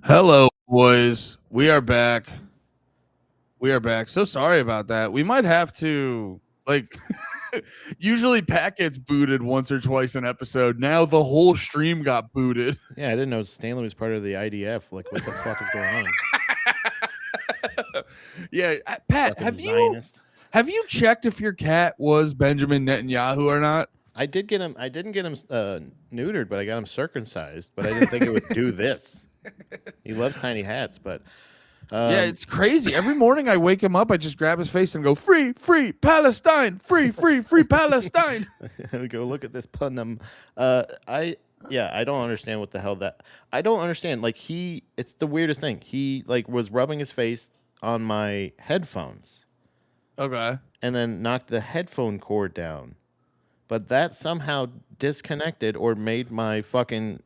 Hello, boys. We are back. We are back. So sorry about that. We might have to like usually Pat gets booted once or twice an episode. Now the whole stream got booted. Yeah, I didn't know Stanley was part of the IDF. Like, what the fuck is going on? Yeah, Pat, Fucking Zionist. have you checked if your cat was Benjamin Netanyahu or not? I did get him. I didn't get him neutered, but I got him circumcised. But I didn't think it would do this. He loves tiny hats, but Yeah, it's crazy. Every morning I wake him up, I just grab his face and go, "Free, free Palestine, free, free, free Palestine." go look at this pun. I don't understand what the hell that. I don't understand. Like it's the weirdest thing. He like was rubbing his face on my headphones Okay. and then knocked the headphone cord down. But that somehow disconnected or made my fucking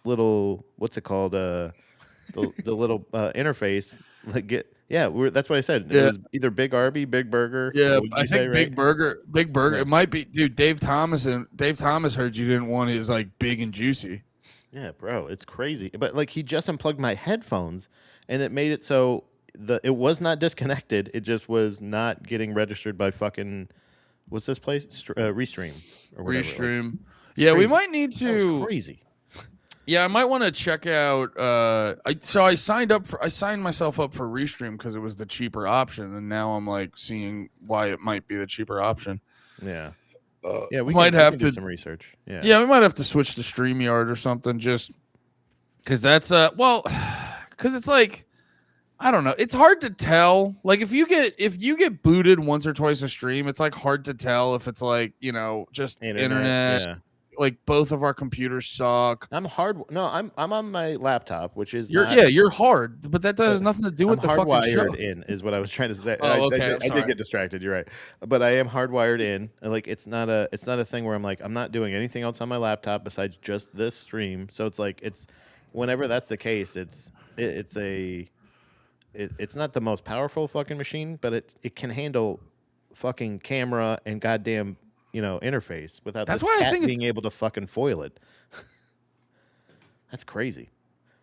little what's it called the little interface like that's what I said. It Yeah. was either Big Arby, Big Burger. Yeah, What would I you say, think right? Big Burger. Yeah. It might be, dude. Dave Thomas heard you didn't want his like big and juicy. Yeah, bro, it's crazy. But like he just unplugged my headphones, and it made it so it was not disconnected. It just was not getting registered by fucking what's this place? Restream or whatever. Restream. Yeah, we crazy. might need That was to. crazy. Yeah, I might want to check out. I signed myself up for Restream because it was the cheaper option, and now I'm like seeing why it might be the cheaper option. Yeah. Yeah, we might can have do to some research. Yeah. Yeah, we might have to switch to StreamYard or something, just because that's because it's like I don't know. It's hard to tell. Like if you get booted once or twice a stream, it's like hard to tell if it's like just internet. Yeah. Like both of our computers suck. I'm on my laptop, which is You're hard, but that has nothing to do with I'm the fucking show. hardwired in, is what I was trying to say. Oh, okay. I did get distracted. You're right, but I am hardwired in. Like it's not a thing where I'm like I'm not doing anything else on my laptop besides just this stream. So it's like whenever that's the case, it's not the most powerful fucking machine, but it can handle fucking camera and goddamn interface without That's this why I cat think being able to fucking foil it. That's crazy.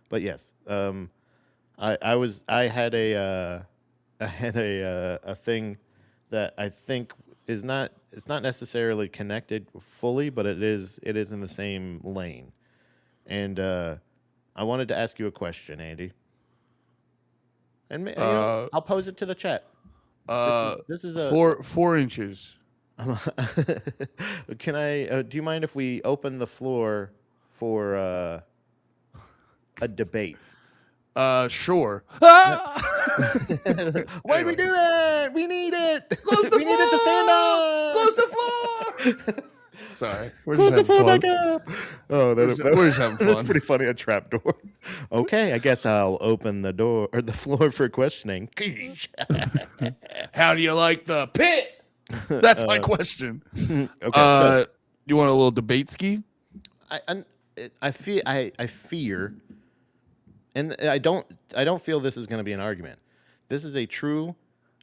But yes, I had a thing that I think it's not necessarily connected fully, but it is in the same lane. And I wanted to ask you a question, Andy. And I'll pose it to the chat. This is a 4 inches. Can I? Do you mind if we open the floor for a debate? Sure. Why do we do that? We need it. We need it to stand up. Close the floor. Sorry. Close the floor back up. Oh, We're just having that's fun. pretty funny. A trap door. Okay, I guess I'll open the door or the floor for questioning. How do you like the pit? That's my question. Okay. You want a little debate ski? I fear, and I don't feel this is going to be an argument. This is a true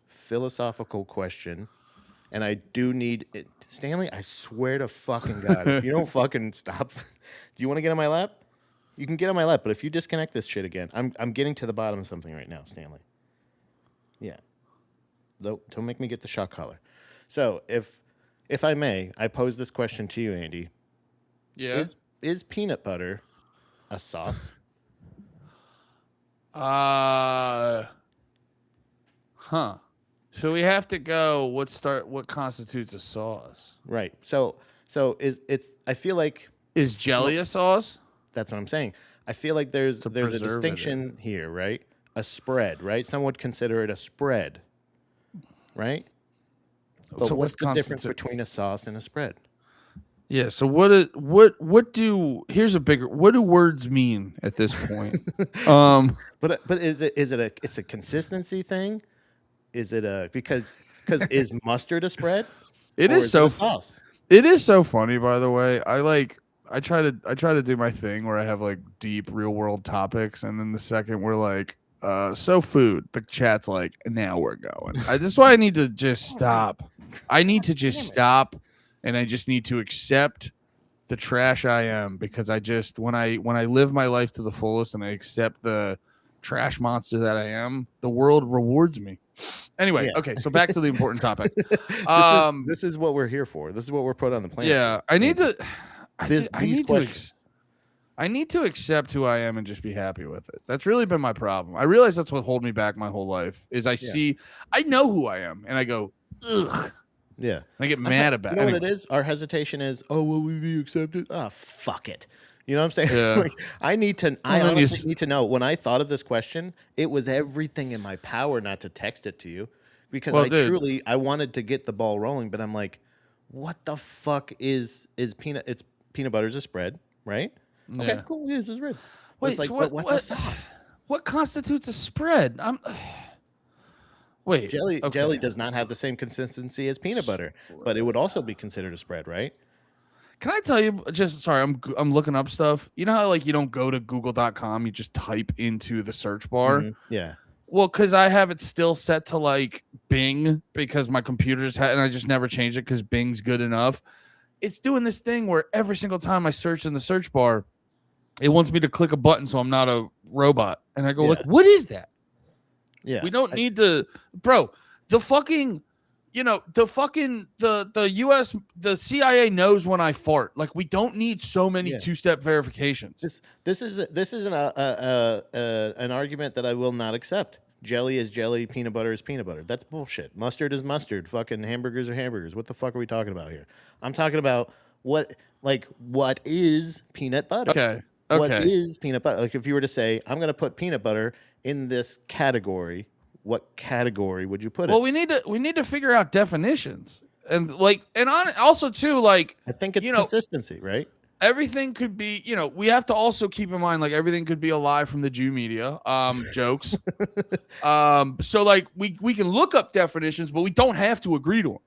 philosophical question, and I do need it. Stanley, I swear to fucking God, if you don't fucking stop, do you want to get on my lap? You can get on my lap, but if you disconnect this shit again, I'm getting to the bottom of something right now, Stanley. Yeah. Don't make me get the shock collar. So if I may, I pose this question to you, Andy. Yeah. Is peanut butter a sauce? So we have to go. What constitutes a sauce? Right. So I feel like Is jelly a sauce? that's what I'm saying. I feel like there's a preservative. distinction here, right? A spread, right? Some would consider it a spread, right? But So what's the what difference constitute- between a sauce and a spread? Yeah. So here's a bigger. What do words mean at this point? But it's a consistency thing? Is it because is mustard a spread? It Or is so a sauce. It is so funny, by the way. I try to do my thing where I have like deep real world topics, and then the second we're like, so food, the chat's like, now we're going. This is why I need to just stop. I need to just stop, and I just need to accept the trash I am, because I just when I live my life to the fullest and I accept the trash monster that I am, the world rewards me. Anyway, Yeah. okay, so back to the important topic. This is what we're here for. This is what we're put on the planet. Yeah, I need to. These questions. I need to accept who I am and just be happy with it. That's really been my problem. I realize that's what held me back my whole life. Is I know who I am, and I go, ugh. Yeah, And I get mad about. You know what it is? Our hesitation is, oh, will we be accepted? Oh, fuck it. You know what I'm saying? Yeah. Like, I honestly need to know. When I thought of this question, it was everything in my power not to text it to you, because I wanted to get the ball rolling. But I'm like, what the fuck is peanut? It's peanut butter is a spread, right? Yeah. Okay, cool. Yeah, it's a spread. Wait, it's like, so but what's a sauce? What constitutes a spread? Wait, Jelly does not have the same consistency as peanut butter, but it would also be considered a spread, right? Can I tell you? Sorry, I'm looking up stuff. You know how like you don't go to Google.com, you just type into the search bar. Mm-hmm. Yeah. Well, because I have it still set to like Bing, because my computer's and I just never changed it because Bing's good enough. It's doing this thing where every single time I search in the search bar, it wants me to click a button so I'm not a robot. And I go, like, what is that? Yeah. We don't need to, bro, the fucking, the US, the CIA knows when I fart. Like, we don't need so many two-step verifications. This is an argument that I will not accept. Jelly is jelly, peanut butter is peanut butter. That's bullshit. Mustard is mustard. Fucking hamburgers are hamburgers. What the fuck are we talking about here? I'm talking about what is peanut butter? Okay. What is peanut butter? Like, if you were to say, I'm going to put peanut butter in this category, what category would you put it? Well, we need to figure out definitions. And also too, like, I think it's consistency, right? Everything could be, we have to also keep in mind, like, everything could be a lie from the Jew media, jokes. So like we can look up definitions, but we don't have to agree to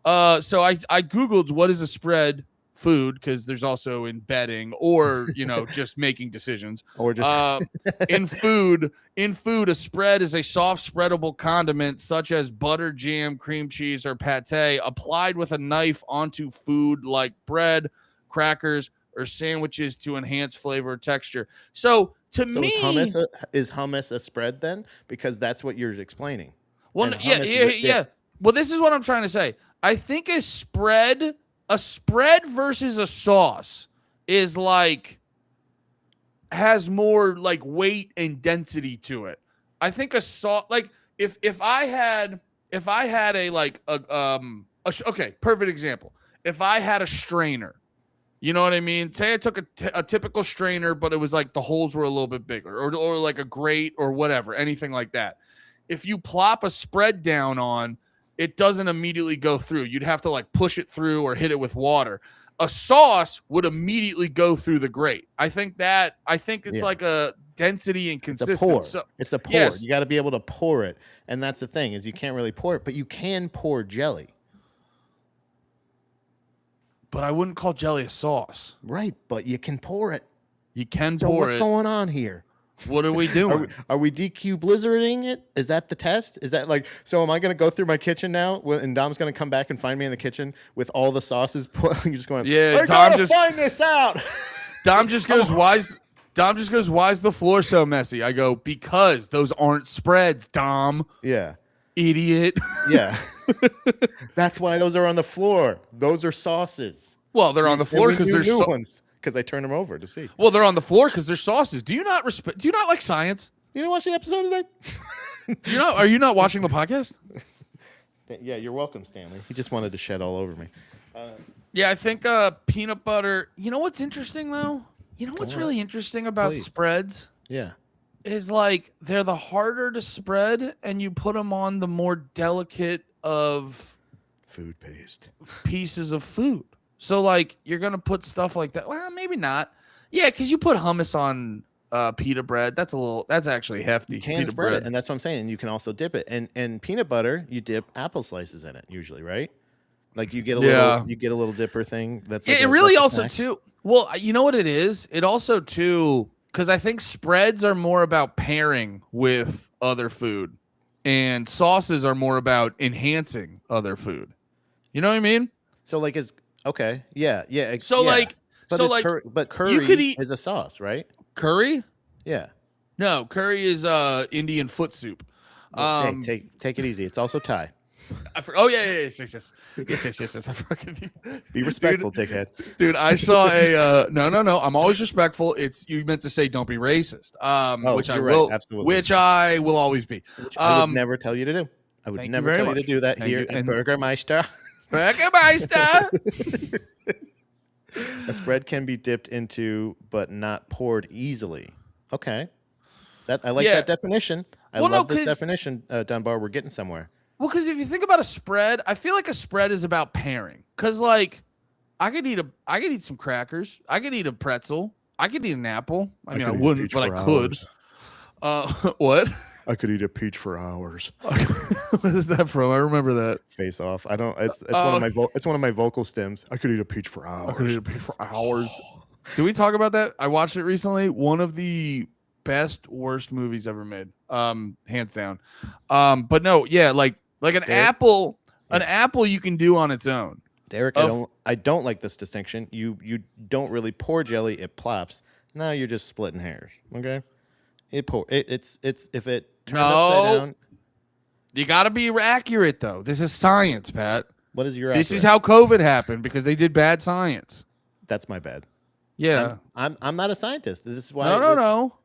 them. So I Googled what is a spread food, because there's also in betting or, just making decisions. Or just in food, a spread is a soft spreadable condiment such as butter, jam, cream cheese, or pate applied with a knife onto food like bread, crackers, or sandwiches to enhance flavor or texture. So me, is hummus a spread then? Because that's what you're explaining. Well, yeah. Well, this is what I'm trying to say. I think a spread versus a sauce is like has more like weight and density to it. I think a sauce, like if I had okay, perfect example. If I had a strainer. You know what I mean? Say I took a typical strainer, but it was like the holes were a little bit bigger, or like a grate or whatever, anything like that. If you plop a spread down on, it doesn't immediately go through. You'd have to like push it through or hit it with water. A sauce would immediately go through the grate. I think it's like a density and consistency. It's a pour. Yes. You got to be able to pour it, and that's the thing is you can't really pour it, but you can pour jelly. But I wouldn't call jelly a sauce. Right, but you can pour it. You can so pour what's it. What's going on here? What are we doing? Are we DQ blizzarding it? Is that the test? Is that like, so am I going to go through my kitchen now and Dom's going to come back and find me in the kitchen with all the sauces? You're just going, I gotta find this out. Dom just goes, why is the floor so messy? I go, because those aren't spreads, Dom. Yeah. Idiot. Yeah. That's why those are on the floor. Those are sauces. Well, they're on the floor because they're new ones. Because I turn them over to see. Well, they're on the floor because they're sauces. Do you not like science? You didn't watch the episode today? Are you not watching the podcast? Yeah, you're welcome, Stanley. He just wanted to shed all over me. Yeah, I think peanut butter. You know what's interesting though? You know what's really interesting about spreads? Yeah. Is like they're the harder to spread, and you put them on the more delicate of food paste pieces of food. So like you're gonna put stuff like that. Well, maybe not. Yeah, because you put hummus on pita bread. That's actually hefty. You can spread it, and that's what I'm saying. And you can also dip it. And peanut butter, you dip apple slices in it usually, right? Like you get a little dipper thing. That's like it really also too. Well, you know what it is? It also too. Because I think spreads are more about pairing with other food, and sauces are more about enhancing other food. You know what I mean? So like, yeah. So like, But So it's like but you could curry eat is a sauce, right? curry. Yeah. No, curry is Indian foot soup. Well, hey, take it easy. It's also Thai. Oh yeah, yes. I fucking Be respectful, dickhead. dude. I saw a no. I'm always respectful. It's you meant to say don't be racist. Oh, Which I you're right. will, Absolutely. which I will always be. Which I would never tell you to do. I would Thank you never very tell you to much. do that Thank here you. at And- Burgermeister. Burgermeister. A spread can be dipped into, but not poured easily. Okay. I like Yeah. that definition. I Well, no, love this 'cause- definition, Dunbar. We're getting somewhere. Well, because if you think about a spread, I feel like a spread is about pairing. Because like, I could eat some crackers. I could eat a pretzel. I could eat an apple. I mean, I wouldn't, but I could. What? I could eat a peach for hours. What is that from? I remember that. Face off. I don't. It's one of my. It's one of my vocal stems. I could eat a peach for hours. I could eat a peach for hours. Did we talk about that? I watched it recently. One of the best, worst movies ever made. Hands down. But no, yeah, like an Derek? apple. An apple you can do on its own. Derek, I don't like this distinction. You don't really pour jelly; it plops. Now you're just splitting hairs. Okay, it's if it turns upside down. You got to be accurate though. This is science, Pat. What is your? This is how COVID happened because they did bad science. That's my bad. Yeah. I'm not a scientist. This is why.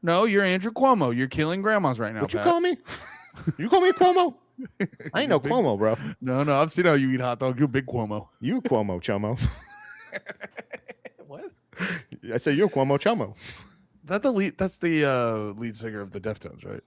No. You're Andrew Cuomo. You're killing grandmas right now. What you Pat. call me? You call me Cuomo? I ain't no Cuomo, bro. No. I've seen how you eat hot dog. You're big Cuomo. You Cuomo Chomo. What? I say you're Cuomo Chomo. That's the lead singer of the Deftones, right?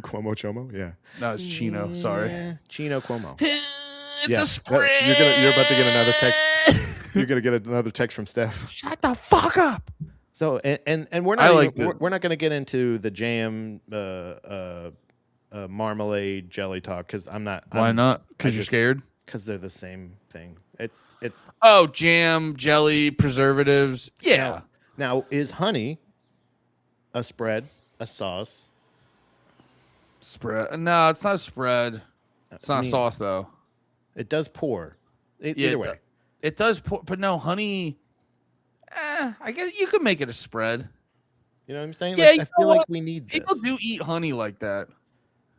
Cuomo Chomo, yeah. No, it's Chino. Sorry. Chino Cuomo. It's a spread. You're about to get another text. You're gonna get another text from Steph. Shut the fuck up. So and we're not gonna get into the jam marmalade jelly talk because I'm not. Why not? Because you're scared. Because they're the same thing. It's jam, jelly, preservatives. Yeah. Now is honey a spread, a sauce? Spread? No, it's not a spread. It's not a sauce though. It does pour. Either way, it does pour. But no, honey. I guess you could make it a spread. You know what I'm saying? Yeah, I feel like we need this. People do eat honey like that.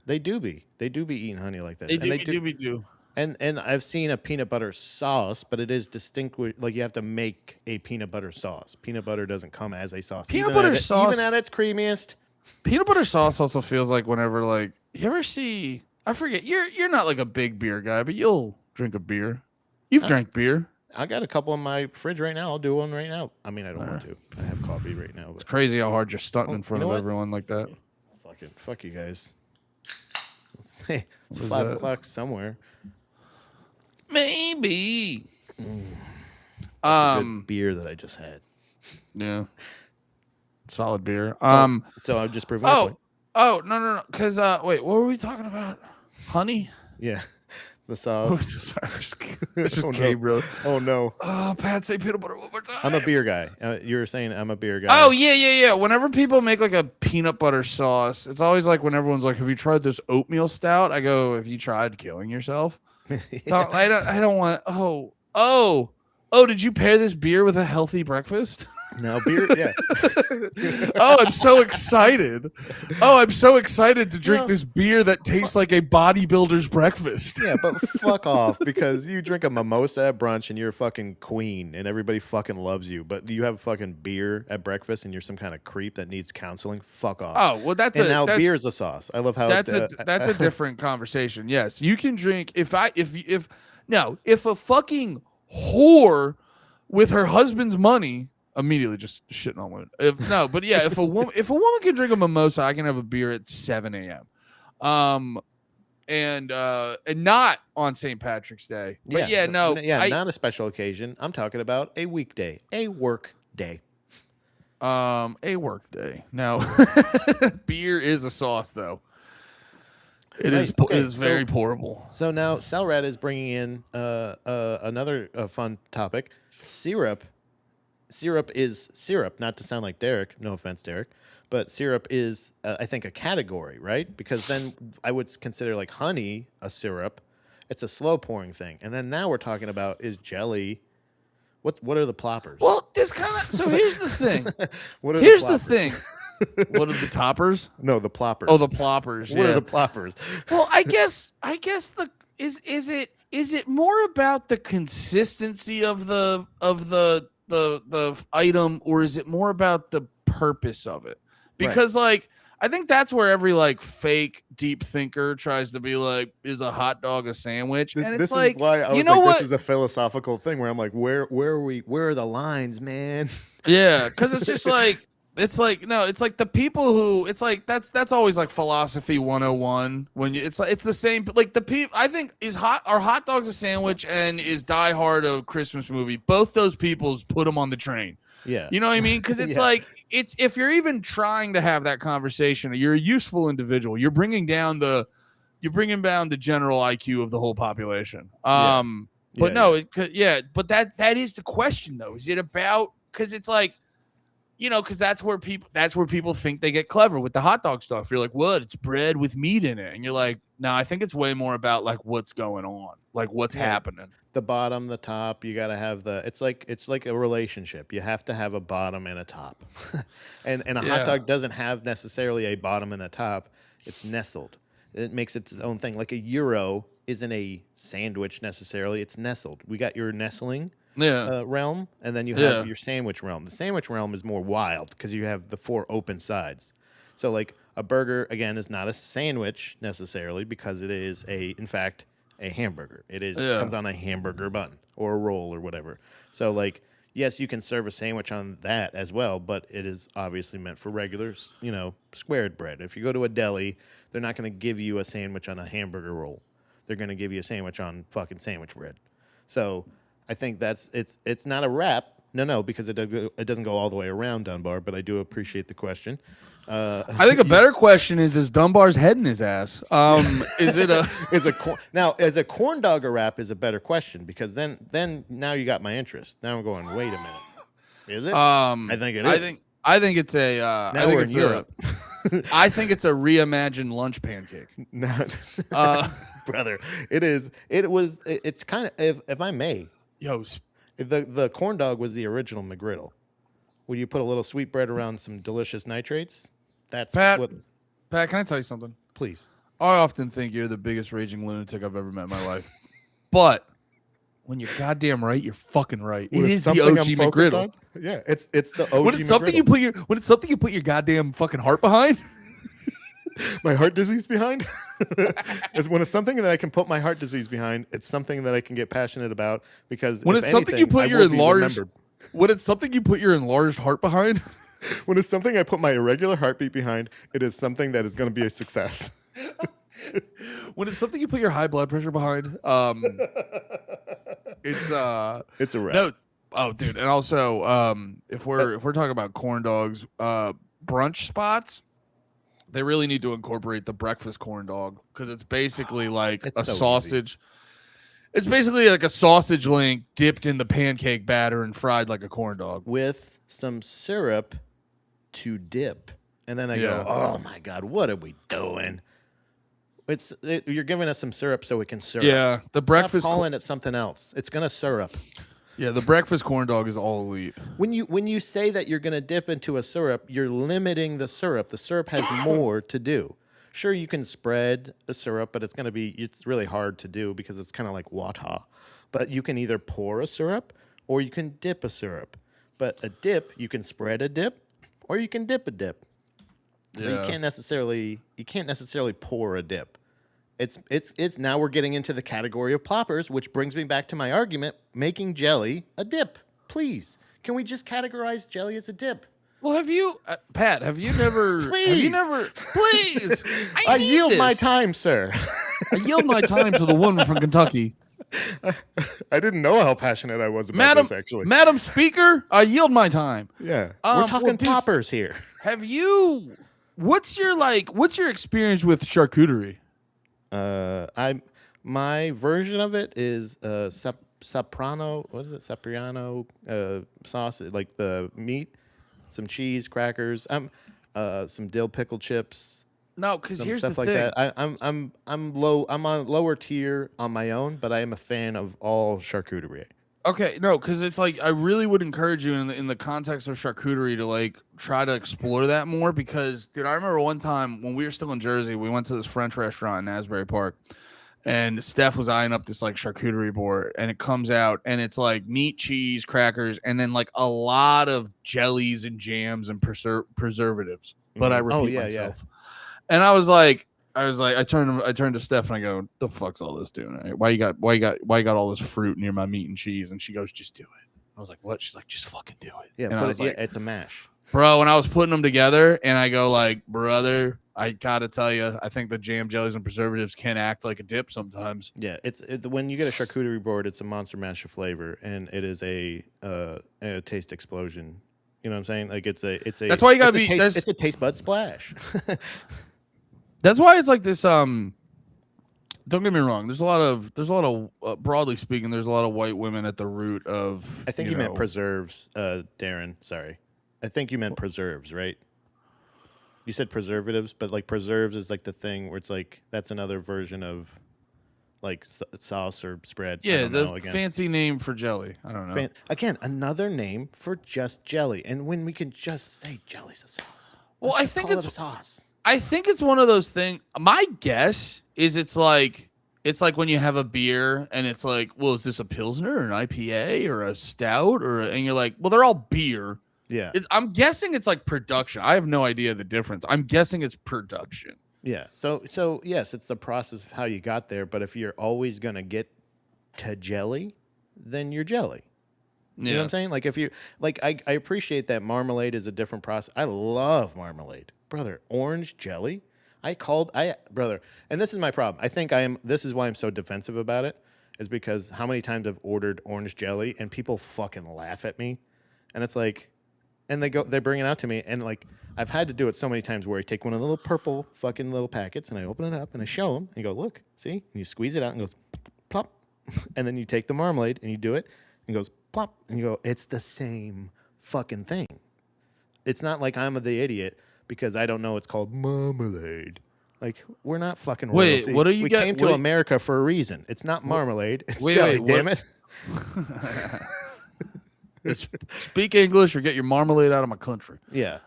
They do be eating honey like this. They do. And I've seen a peanut butter sauce, but it is distinguished. Like you have to make a peanut butter sauce. Peanut butter doesn't come as a sauce. Peanut butter sauce, even at its creamiest. Peanut butter sauce also feels like whenever like you ever see. I forget you're not like a big beer guy, but you'll drink a beer. You've drank beer. I got a couple in my fridge right now. I'll do one right now. I mean, I don't want to. I have coffee right now. But. It's crazy how hard you're stunting in front of everyone like that. Fuck you guys. It's 5 o'clock somewhere. Maybe. Good beer that I just had. Yeah. Solid beer. So I'm just proving. No. Because wait, what were we talking about? Honey? Yeah. The sauce. Bro. Oh no. Oh, Pat, say peanut butter one more time. I'm a beer guy. You were saying I'm a beer guy. Oh yeah. Whenever people make like a peanut butter sauce, it's always like when everyone's like, "Have you tried this oatmeal stout?" I go, "Have you tried killing yourself?" So I don't want. Oh. Did you pair this beer with a healthy breakfast? No beer. Yeah. I'm so excited. I'm so excited to drink this beer that tastes like a bodybuilder's breakfast. Yeah, but fuck off because you drink a mimosa at brunch and you're a fucking queen and everybody fucking loves you. But you have fucking beer at breakfast and you're some kind of creep that needs counseling. Fuck off. Oh well, that's beer's a sauce. I love how that's a different conversation. Yes, you can drink if a fucking whore with her husband's money. Immediately just shitting on women. If a woman can drink a mimosa, I can have a beer at 7 a.m. And not on St. Patrick's Day. But not a special occasion. I'm talking about a weekday, a work day. A work day. Now, beer is a sauce, though. It is very pourable. So now Salrad is bringing in another fun topic: syrup. Syrup is syrup, not to sound like Derek. No offense, Derek. But syrup is, I think, a category, right? Because then I would consider like honey a syrup. It's a slow pouring thing. And then now we're talking about is jelly What are the ploppers? Well, this kind of. So here's the thing. What are Here's the the ploppers? thing. What are the toppers? No, the ploppers. Oh, the ploppers. What are Yeah. the ploppers? Well, I guess the is it more about the consistency of the item, or is it more about the purpose of it? Because like I think that's where every like fake deep thinker tries to be like, is a hot dog a sandwich? And it's This like, is why I you was know like, what? this is a philosophical thing where I'm like, where are the lines, man? Yeah, because it's just like it's like no, it's like the people who it's like that's always like philosophy 101 when you it's the same like the people I think are hot dogs a sandwich and is Die Hard a Christmas movie. Both those peoples put them on the train. Yeah. You know what I mean? Because it's Yeah. like it's if you're even trying to have that conversation, you're a useful individual. You're bringing down the general IQ of the whole population. Yeah. But no, but that is the question though. Is it about because it's like, you know, because that's where people think they get clever with the hot dog stuff. You're like, what? It's bread with meat in it, and you're like, no, I think it's way more about like what's going on, like what's happening. The bottom, the top, you got to have it's like a relationship. You have to have a bottom and a top. and a hot dog doesn't have necessarily a bottom and a top. It's nestled. It makes its own thing. Like a gyro isn't a sandwich necessarily. It's nestled. We got your nestling realm, and then you have your sandwich realm. The sandwich realm is more wild because you have the 4 open sides. So like a burger, again, is not a sandwich necessarily because it is in fact, a hamburger. It comes on a hamburger bun or a roll or whatever. So like, yes, you can serve a sandwich on that as well, but it is obviously meant for regular, squared bread. If you go to a deli, they're not going to give you a sandwich on a hamburger roll. They're going to give you a sandwich on fucking sandwich bread. So I think it's not a wrap. No, because it doesn't go all the way around, Dunbar, but I do appreciate the question. I think a better question is Dunbar's head in his ass? Is it a now as a corn dog a wrap is a better question because then now you got my interest. Now I'm going, wait a minute. Is it? I think it is. I think it's a now I think we're it's in Europe. I think it's a reimagined lunch pancake. Not brother. It's kind of if I may. Yo, the corn dog was the original McGriddle. Where you put a little sweet bread around some delicious nitrates. That's Pat, can I tell you something? Please. I often think you're the biggest raging lunatic I've ever met in my life. But when you're goddamn right, you're fucking right. It is the OG McGriddle. Yeah, it's the OG when it's something McGriddle. you put your goddamn fucking heart behind. My heart disease behind? When it's something that I can put my heart disease behind, it's something that I can get passionate about because when it's something you put your enlarged when it's something you put your enlarged heart behind. When it's something I put my irregular heartbeat behind, it is something that is going to be a success. When it's something you put your high blood pressure behind, it's a wrap. No, oh, dude, and also, if we're talking about corn dogs, brunch spots, they really need to incorporate the breakfast corn dog because it's basically like a sausage. Easy. It's basically like a sausage link dipped in the pancake batter and fried like a corn dog with some syrup to dip. And then I go, oh my God, what are we doing? You're giving us some syrup so it can syrup. Yeah, the breakfast. Stop calling it something else. It's gonna syrup. Yeah, the breakfast corn dog is all elite. When you say that you're gonna dip into a syrup, you're limiting the syrup. The syrup has more to do. Sure, you can spread the syrup, but it's really hard to do because it's kind of like water. But you can either pour a syrup or you can dip a syrup. But a dip, you can spread a dip or you can dip a dip. Yeah. But you can't necessarily pour a dip. It's now we're getting into the category of ploppers, which brings me back to my argument, making jelly a dip. Please, can we just categorize jelly as a dip? Well, have you, Pat? Have you never? Please. Have you never? Please. I yield my time, sir. I yield my time to the woman from Kentucky. I didn't know how passionate I was about this. Actually, Madam Speaker, I yield my time. Yeah, we're talking poppers here. Have you? What's your experience with charcuterie? My version of it is soprano. What is it? Soprano sauce, like the meat. Some cheese, crackers, some dill pickle chips. No, because here's stuff the like thing. that. I'm low. I'm on lower tier on my own, but I am a fan of all charcuterie. Okay, no, because it's like I really would encourage you in the context of charcuterie to like try to explore that more because dude, I remember one time when we were still in Jersey, we went to this French restaurant in Asbury Park, and Steph was eyeing up this like charcuterie board, and it comes out and it's like meat, cheese, crackers, and then like a lot of jellies and jams and preservatives. But I Oh repeat yeah, myself, and I turned to Steph and I go, "The fuck's all this doing? Right? Why you got all this fruit near my meat and cheese?" And she goes, "Just do it." I was like, "What?" She's like, "Just fucking do it." yeah. And I Put was it. Yeah, like, it's a mash. "Bro," when I was putting them together, and I go like, "Brother, I gotta tell you, I think the jam, jellies, and preservatives can act like a dip sometimes." Yeah, when you get a charcuterie board, it's a monster mash of flavor, and it is a taste explosion. You know what I'm saying? Like it's a That's why you gotta it's a taste bud splash. That's why it's like this. Don't get me wrong. There's a lot of broadly speaking, there's a lot of white women at the root of. I think you meant preserves, Darren. Sorry, I think you meant preserves, right? You said preservatives, but like preserves is like the thing where it's like that's another version of like sauce or spread. I Yeah, don't the know, again. fancy name for jelly. I don't know. Again, another name for just jelly, and when we can just say jelly's a sauce. Well, Let's I just think call it's it a sauce. I think it's one of those things. My guess is it's like when you have a beer and it's like, well, is this a Pilsner or an IPA or a stout and you're like, well, they're all beer. Yeah. I'm guessing it's like production. I have no idea the difference. I'm guessing it's production. Yeah. So yes, it's the process of how you got there. But if you're always gonna get to jelly, then you're jelly. Yeah. You know what I'm saying? Like if you like, I appreciate that marmalade is a different process. I love marmalade, brother. Orange jelly. Brother, and this is my problem. I think I am. This is why I'm so defensive about it. Is because how many times I've ordered orange jelly and people fucking laugh at me, and it's like, and they bring it out to me, and like I've had to do it so many times where I take one of the little purple fucking little packets and I open it up and I show them and go, look, see, and you squeeze it out and it goes plop, and then you take the marmalade and you do it and it goes plop, and you go, it's the same fucking thing. It's not like I'm the idiot because I don't know it's called marmalade. Like we're not fucking Wait, royalty. what do you we get? came to America for a reason. It's not marmalade. It's jelly. Damn it. Speak English or get your marmalade out of my country. Yeah,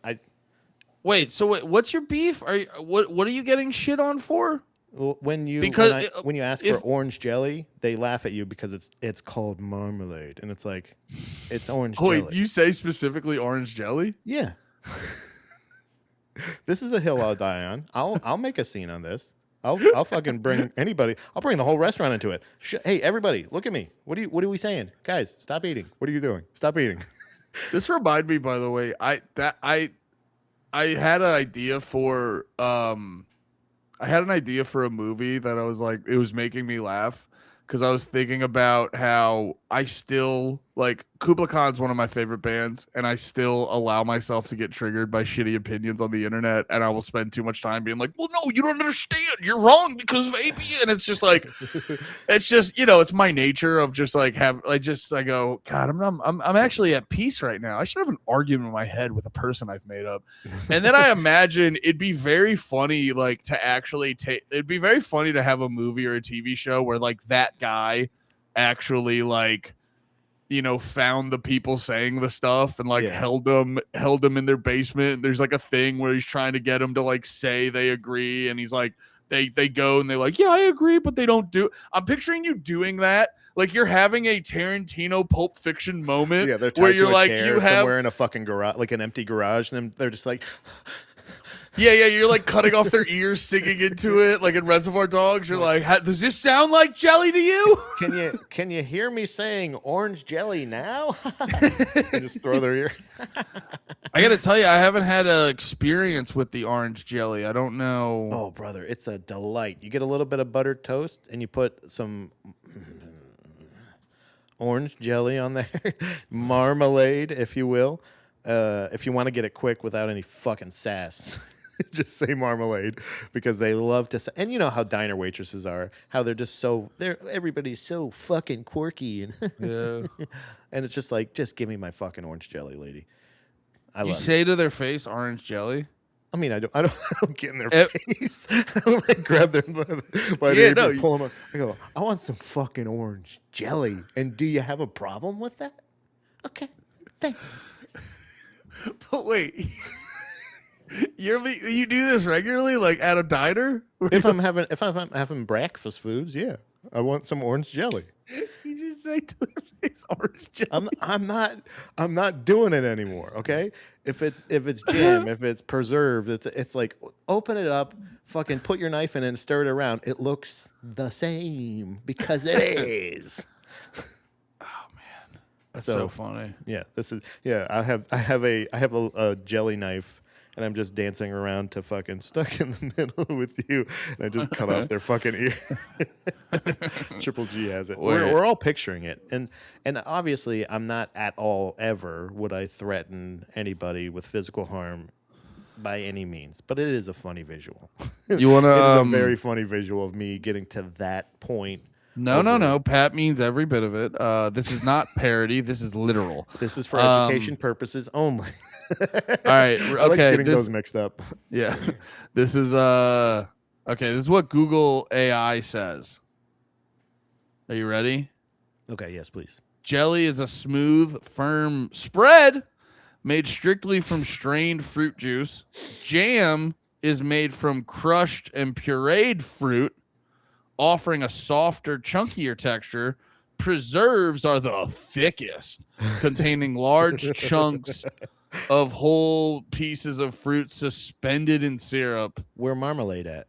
So what's your beef? What are you getting shit on for? Well, when you ask for orange jelly, they laugh at you because it's called marmalade, and it's like it's orange jelly. Wait, you say specifically orange jelly? Yeah. This is a hill I'll die on. I'll make a scene on this. I'll fucking bring anybody. I'll bring the whole restaurant into it. Hey, everybody, look at me. What are we saying? Guys, stop eating. What are you doing? Stop eating. This reminded me, by the way, I had an idea for a movie that I was like, it was making me laugh because I was thinking about how I still like Kubla Khan's one of my favorite bands, and I still allow myself to get triggered by shitty opinions on the internet, and I will spend too much time being like, well, no, you don't understand. You're wrong because of AP. And it's just like, it's just, it's my nature of just like I go, God, I'm actually at peace right now. I should have an argument in my head with a person I've made up. And then I imagine it'd be very funny, like to actually it'd be very funny to have a movie or a TV show where like that guy actually like, found the people saying the stuff and like held them in their basement. And there's like a thing where he's trying to get them to like say they agree, and he's like they go and they're like, yeah, I agree, but they don't do. I'm picturing you doing that, like you're having a Tarantino Pulp Fiction moment. Yeah, they're where you're like you have somewhere in a fucking garage, like an empty garage, and they're just like. Yeah, you're like cutting off their ears, singing into it, like in Reservoir Dogs. You're like, does this sound like jelly to you? Can you hear me saying orange jelly now? And just throw their ear. I got to tell you, I haven't had an experience with the orange jelly. I don't know. Oh, brother, it's a delight. You get a little bit of buttered toast, and you put some orange jelly on there, marmalade, if you will. If you want to get it quick without any fucking sass. Just say marmalade because they love to say, and you know how diner waitresses are, how they're just everybody's so fucking quirky and and it's just like, just give me my fucking orange jelly, lady. You say to their face, orange jelly? I mean, I don't get in their face. I don't like grab their by the ear and pull them up. I go, I want some fucking orange jelly. And do you have a problem with that? Okay, thanks. But wait, you do this regularly, like at a diner? If I'm having breakfast foods, yeah, I want some orange jelly. You just say to their face orange jelly. I'm not doing it anymore. Okay, if it's jam, if it's preserved, it's like open it up, fucking put your knife in it and stir it around. It looks the same because it is. That's so funny. Yeah, I have a jelly knife, and I'm just dancing around to fucking Stuck in the Middle with You, and I just cut off their fucking ear. Triple G has it. We're all picturing it, and obviously I'm not at all ever would I threaten anybody with physical harm by any means, but it is a funny visual. You want to? It is a very funny visual of me getting to that point. No. Pat means every bit of it. This is not parody. This is literal. This is for education purposes only. All right. Okay. I like getting those mixed up. Yeah. This is okay. This is what Google AI says. Are you ready? Okay. Yes, please. Jelly is a smooth, firm spread made strictly from strained fruit juice. Jam is made from crushed and pureed fruit, offering a softer, chunkier texture. Preserves are the thickest, containing large chunks of whole pieces of fruit suspended in syrup. Where marmalade at?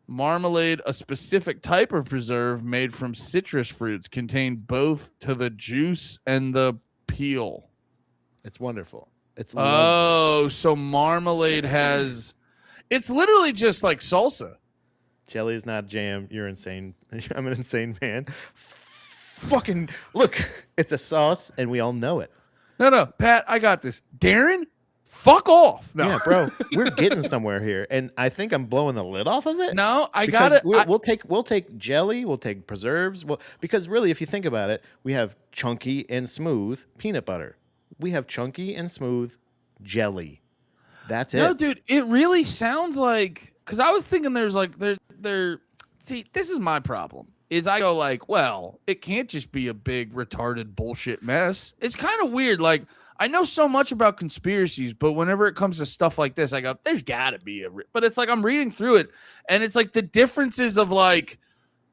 Marmalade, a specific type of preserve made from citrus fruits, contain both to the juice and the peel. It's wonderful. It's lovely. So marmalade has... It's literally just like salsa. Jelly is not jam. You're insane. I'm an insane man. Fucking look, it's a sauce, and we all know it. No, Pat, I got this. Darren, fuck off. No. Yeah, bro, we're getting somewhere here, and I think I'm blowing the lid off of it. No, I got it. We'll take jelly, we'll take preserves. Because really, if you think about it, we have chunky and smooth peanut butter. We have chunky and smooth jelly. That's it. No, dude, it really sounds like, because I was thinking there's like see, this is my problem. Is I go like, well, it can't just be a big retarded bullshit mess. It's kind of weird. Like, I know so much about conspiracies, but whenever it comes to stuff like this, I go, there's got to be but it's like I'm reading through it, and it's like the differences of like,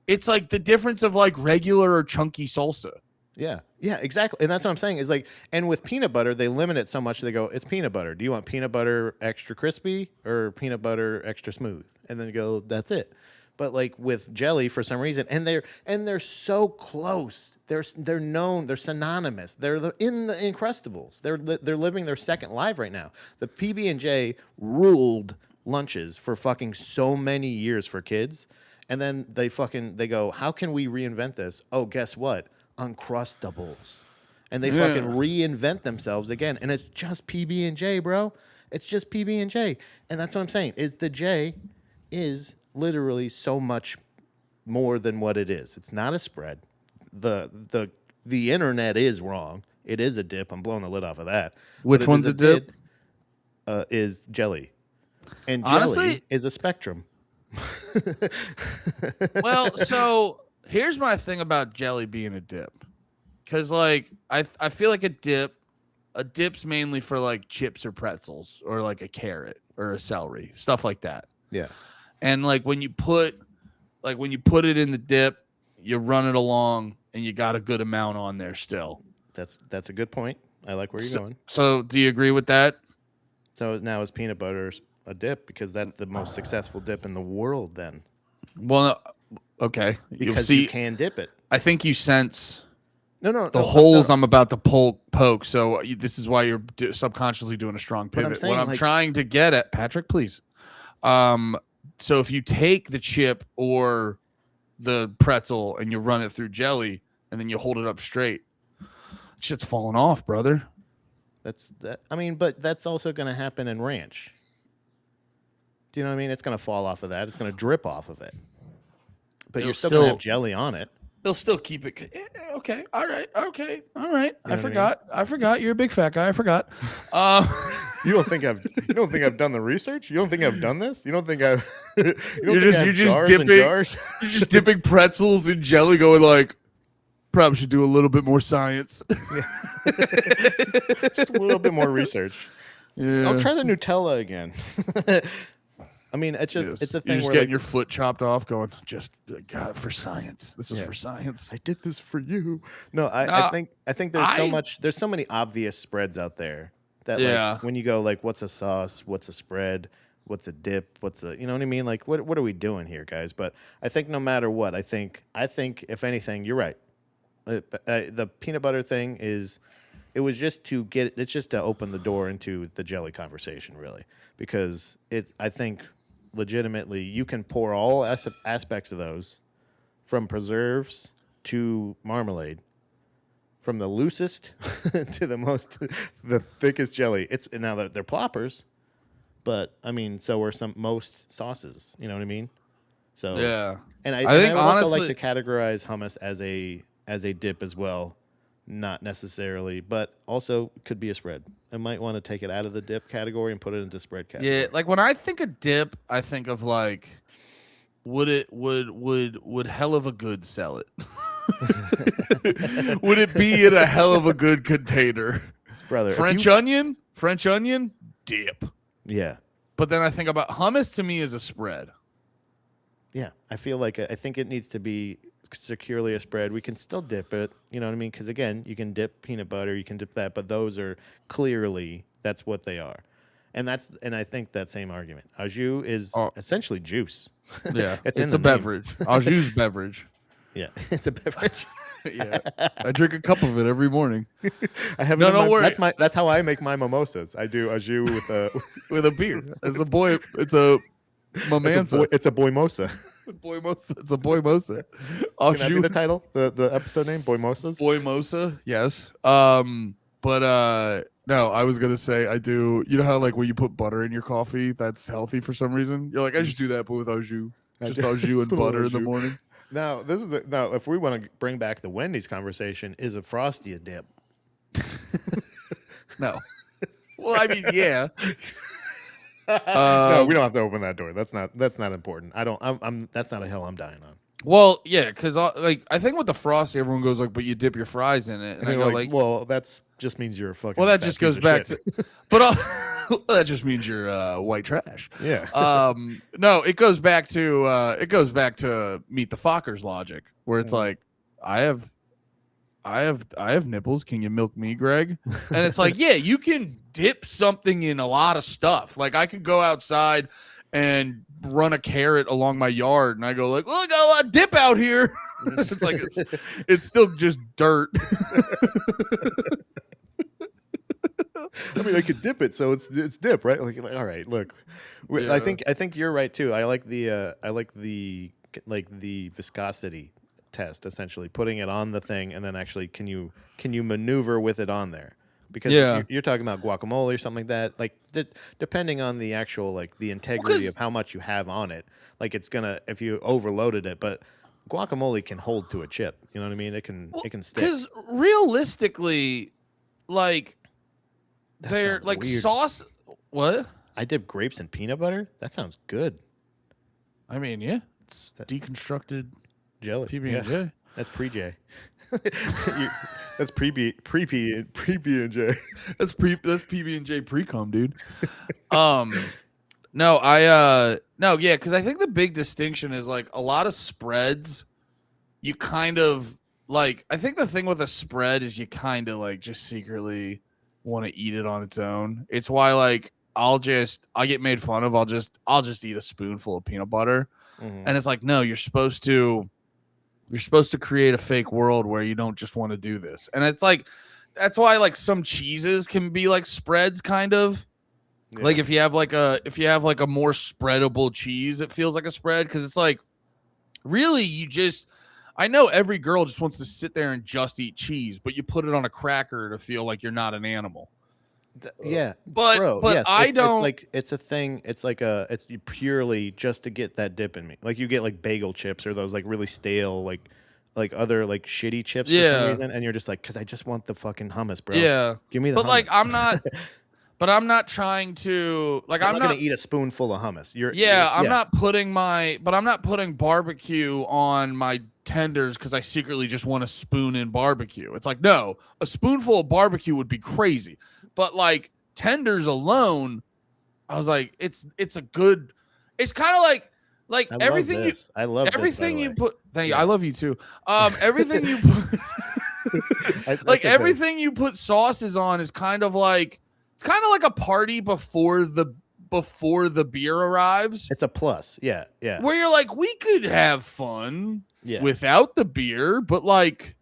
it's like the difference of like regular or chunky salsa. Yeah, exactly. And that's what I'm saying is like, and with peanut butter, they limit it so much. They go, it's peanut butter. Do you want peanut butter extra crispy or peanut butter extra smooth? And then you go, that's it. But like with jelly, for some reason, and they're so close. They're known. They're synonymous. They're in the Uncrustables. They're living their second life right now. The PB&J ruled lunches for fucking so many years for kids, and then they go, how can we reinvent this? Oh, guess what? Uncrustables, and they fucking reinvent themselves again, and it's just PB&J, bro. It's just PB&J, and that's what I'm saying. Is the J is literally so much more than what it is. It's not a spread. The internet is wrong. It is a dip. I'm blowing the lid off of that. Which one's a dip? Is jelly, and honestly, jelly is a spectrum. Well, so here's my thing about jelly being a dip, because like I feel like a dip's mainly for like chips or pretzels or like a carrot or a celery, stuff like that. Yeah. And like when you put it in the dip, you run it along, and you got a good amount on there still. That's a good point. I like where you're going. So do you agree with that? So now is peanut butter a dip, because that's the most successful dip in the world then? Well, okay. Because you can dip it. I think you sense the holes I'm about to poke. So this is why you're subconsciously doing a strong pivot. What I'm trying to get at, Patrick, please. So if you take the chip or the pretzel and you run it through jelly and then you hold it up straight, shit's falling off, brother. But that's also going to happen in ranch. Do you know what I mean? It's going to fall off of that. It's going to drip off of it. But you're still going to have jelly on it. They'll still keep it. Okay. All right. You know I forgot. I forgot. You're a big fat guy. I forgot. You don't think I've done the research? You don't think I've done this? You don't think I've you don't You're think I just have you're just jars and dipping jars? you're just dipping pretzels in jelly, going like, probably should do a little bit more science. Just a little bit more research. Yeah. I'll try the Nutella again. I mean, it's just Yes. it's a You're thing just where getting like your foot chopped off, going, just God, for science. This is Yeah. for science. I did this for you. No, I Uh, think I there's so many obvious spreads out there that Yeah. like when you go like what's a sauce, what's a spread, what's a dip, what's a you know what I mean? Like what are we doing here, guys? But I think no matter what, I think if anything, you're right. The peanut butter thing is it's just to open the door into the jelly conversation really because I think legitimately you can pour all aspects of those from preserves to marmalade, from the loosest to the thickest jelly. It's now that they're ploppers, but I mean, so are most sauces. You know what I mean? So Yeah. and I think would also like honestly, to categorize hummus as a dip as well, not necessarily, but also could be a spread. I might want to take it out of the dip category and put it into spread category. yeah, like when I think of dip, I think of like, would hell of a good sell it? Would it be in a hell of a good container? Brother, French onion, dip. yeah. But then I think about hummus. To me, is a spread. Yeah, I feel like I think it needs to be securely a spread. We can still dip it, you know what I mean? Because again, you can dip peanut butter, you can dip that, but those are clearly that's what they are, and I think that same argument. Au jus is Oh. essentially juice. Yeah, It's it's in the a name. beverage. Au jus beverage. Yeah, it's a beverage. Yeah, I drink a cup of it every morning I have No, it in don't worry. That's how I make my mimosas. I do au jus with a with a beer. It's a boy. It's a Momanza. it's a Boymosa. Boymosa. It's a Boymosa. Au Can that be jus the title? The episode name? Boymosas? Boymosa. Yes. But no, I was gonna say I do. You know how like when you put butter in your coffee, that's healthy for some reason. You're like, I just do that, but with au jus. Just au jus and Just a little butter au in the jus. morning. Now, now if we want to bring back the Wendy's conversation, is a Frosty a dip? No. Well, I mean, yeah. No, we don't have to open that door. That's not important. That's not a hill I'm dying on. Well, yeah, because like I think with the frosty, everyone goes like, but you dip your fries in it, and I And go you're like, well, that's just means you're a fucking. well, that fat just piece goes of back shit. to, but that just means you're white trash. Yeah. No, it goes back to Meet the Fockers logic, where it's like, I have nipples. Can you milk me, Greg? And it's like, yeah, you can dip something in a lot of stuff. Like I could go outside and run a carrot along my yard, and I go like, look, I got a lot of dip out here. It's like it's still just dirt. I mean, I could dip it, so it's dip, right? Like all right, look, Yeah. I think you're right too. I like the viscosity test, essentially putting it on the thing, and then actually can you maneuver with it on there? Because Yeah. if you're talking about guacamole or something like that, like depending on the actual like the integrity of how much you have on it, like it's gonna if you overloaded it, but guacamole can hold to a chip. You know what I mean? It can stick. Because realistically, like That they're sounds like weird. sauce. What? I dip grapes in peanut butter. That sounds good. I mean, yeah, it's deconstructed Jelly. PB and J. That's pre-J. That's pre-B and J. That's PB and J pre-com, dude. No, no, yeah, because I think the big distinction is like a lot of spreads. You kind of like. I think the thing with a spread is you kind of like just secretly want to eat it on its own. It's why like I get made fun of. I'll just eat a spoonful of peanut butter, and it's like no, you're supposed to create a fake world where you don't just want to do this. And it's like, that's why like some cheeses can be like spreads kind of like if you have like a more spreadable cheese, it feels like a spread. Cause it's like, really I know every girl just wants to sit there and just eat cheese, but you put it on a cracker to feel like you're not an animal. Yeah, But yes, I don't It's like it's a thing. It's like it's purely just to get that dip in me. Like you get like bagel chips or those like really stale like other like shitty chips for some reason, and you're just like, because I just want the fucking hummus, bro. Yeah. Give me the. But hummus. like I'm not but I'm not trying to like. I'm I'm not not gonna eat a spoonful of hummus. I'm not putting I'm not putting barbecue on my tenders because I secretly just want to spoon in barbecue. It's like, no, a spoonful of barbecue would be crazy. But like tenders alone, I was like, it's a good, it's kind of like I love everything this. I love this, by everything the you way. put, thank you, Yeah. I love you too. Everything you put That's like the thing. everything you put sauces on is kind of like, it's kind of like a party before the beer arrives, It's a plus. Yeah. Yeah. where you're like, we could have fun Yeah. without the beer, but like,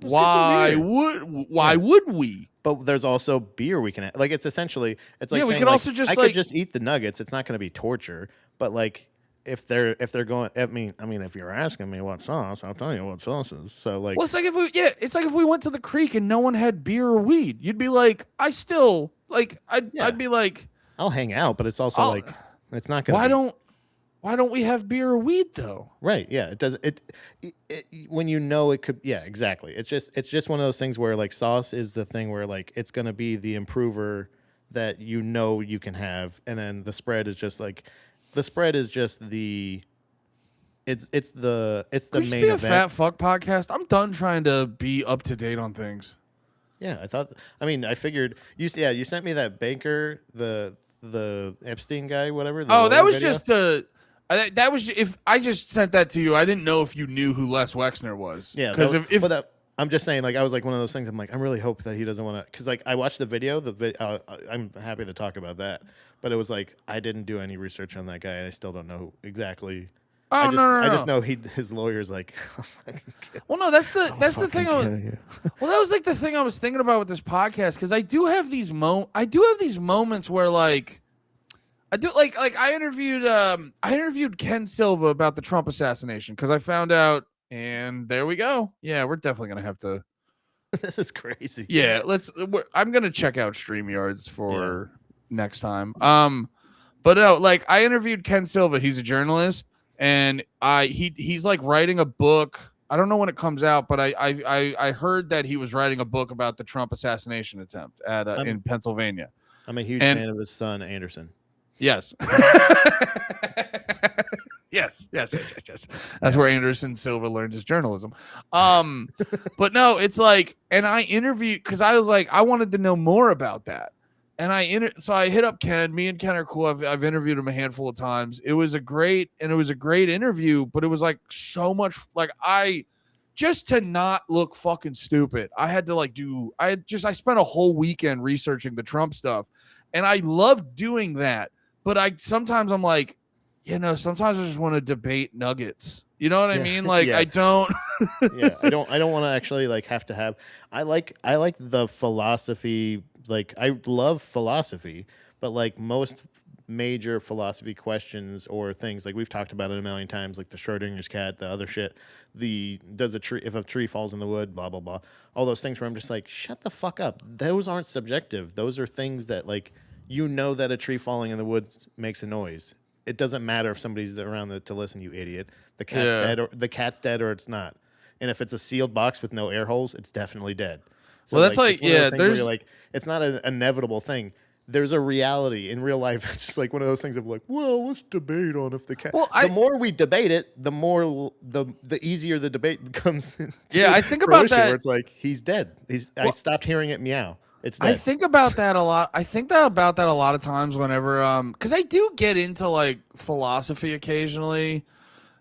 Let's get some beer. why would we? But there's also beer we can like. It's essentially it's like Yeah, we saying, could like, also just, I like- could just eat the nuggets. It's not going to be torture. But like if they're going, I mean if you're asking me what sauce, I'll tell you what sauces. So like, Well, it's like if we went to the creek and no one had beer or weed, you'd be like, I'd be like, I'll hang out. But it's also like it's not going to. why don't we have beer or weed though? Right. Yeah. It does. It when you know it could. Yeah. Exactly. It's just one of those things where like sauce is the thing where like it's going to be the improver that you know you can have, and then the spread is just like the spread is just the. It's the Could main be a event. fat fuck podcast. I'm done trying to be up to date on things. Yeah, I thought. I mean, I figured you. Yeah, you sent me that banker, the Epstein guy, whatever. Oh, that lawyer was video. just that was if I just sent that to you. I didn't know if you knew who Les Wexner was. Yeah, because if I'm just saying, like, I was like one of those things. I'm like, I'm really hope that he doesn't want to, because like I watched the video. I'm happy to talk about that, but it was like I didn't do any research on that guy, and I still don't know exactly. Oh, no. I just know his lawyer's like. Well, no, that's the thing. Well, that was like the thing I was thinking about with this podcast, because I do have these moments where like I interviewed Ken Silva about the Trump assassination because I found out, and there we go. Yeah, we're definitely gonna have to. This is crazy. Yeah, I'm gonna check out StreamYards for next time. But no, like I interviewed Ken Silva. He's a journalist, and he's like writing a book. I don't know when it comes out, but I heard that he was writing a book about the Trump assassination attempt in Pennsylvania. I'm a huge fan of his son Anderson. Yes. yes. That's where Anderson Silva learned his journalism. But no, it's like, and I interviewed because I was like, I wanted to know more about that. And so I hit up Ken. Me and Ken are cool. I've interviewed him a handful of times. It was a great interview, but it was like so much like just to not look fucking stupid. I had to I spent a whole weekend researching the Trump stuff, and I loved doing that. But sometimes I'm like, sometimes I just want to debate nuggets. You know what I mean? Like I don't. Yeah, I don't want to actually like have to have. I like the philosophy. Like I love philosophy, but like most major philosophy questions or things, like we've talked about it a million times, like the Schrodinger's cat, the other shit, if a tree falls in the wood, blah blah blah, all those things where I'm just like, shut the fuck up. Those aren't subjective. Those are things that like that a tree falling in the woods makes a noise. It doesn't matter if somebody's around to listen, you idiot. The cat's dead or it's not. And if it's a sealed box with no air holes, it's definitely dead. So well, that's like there's like it's not an inevitable thing. There's a reality in real life. It's just like one of those things of like, well, let's debate on if the cat. Well, the more we debate it, the more the easier the debate becomes. Yeah, I think about that. Where it's like he's dead. I stopped hearing it meow. It's dead. I think about that a lot. I think about that a lot of times whenever because I do get into like philosophy occasionally.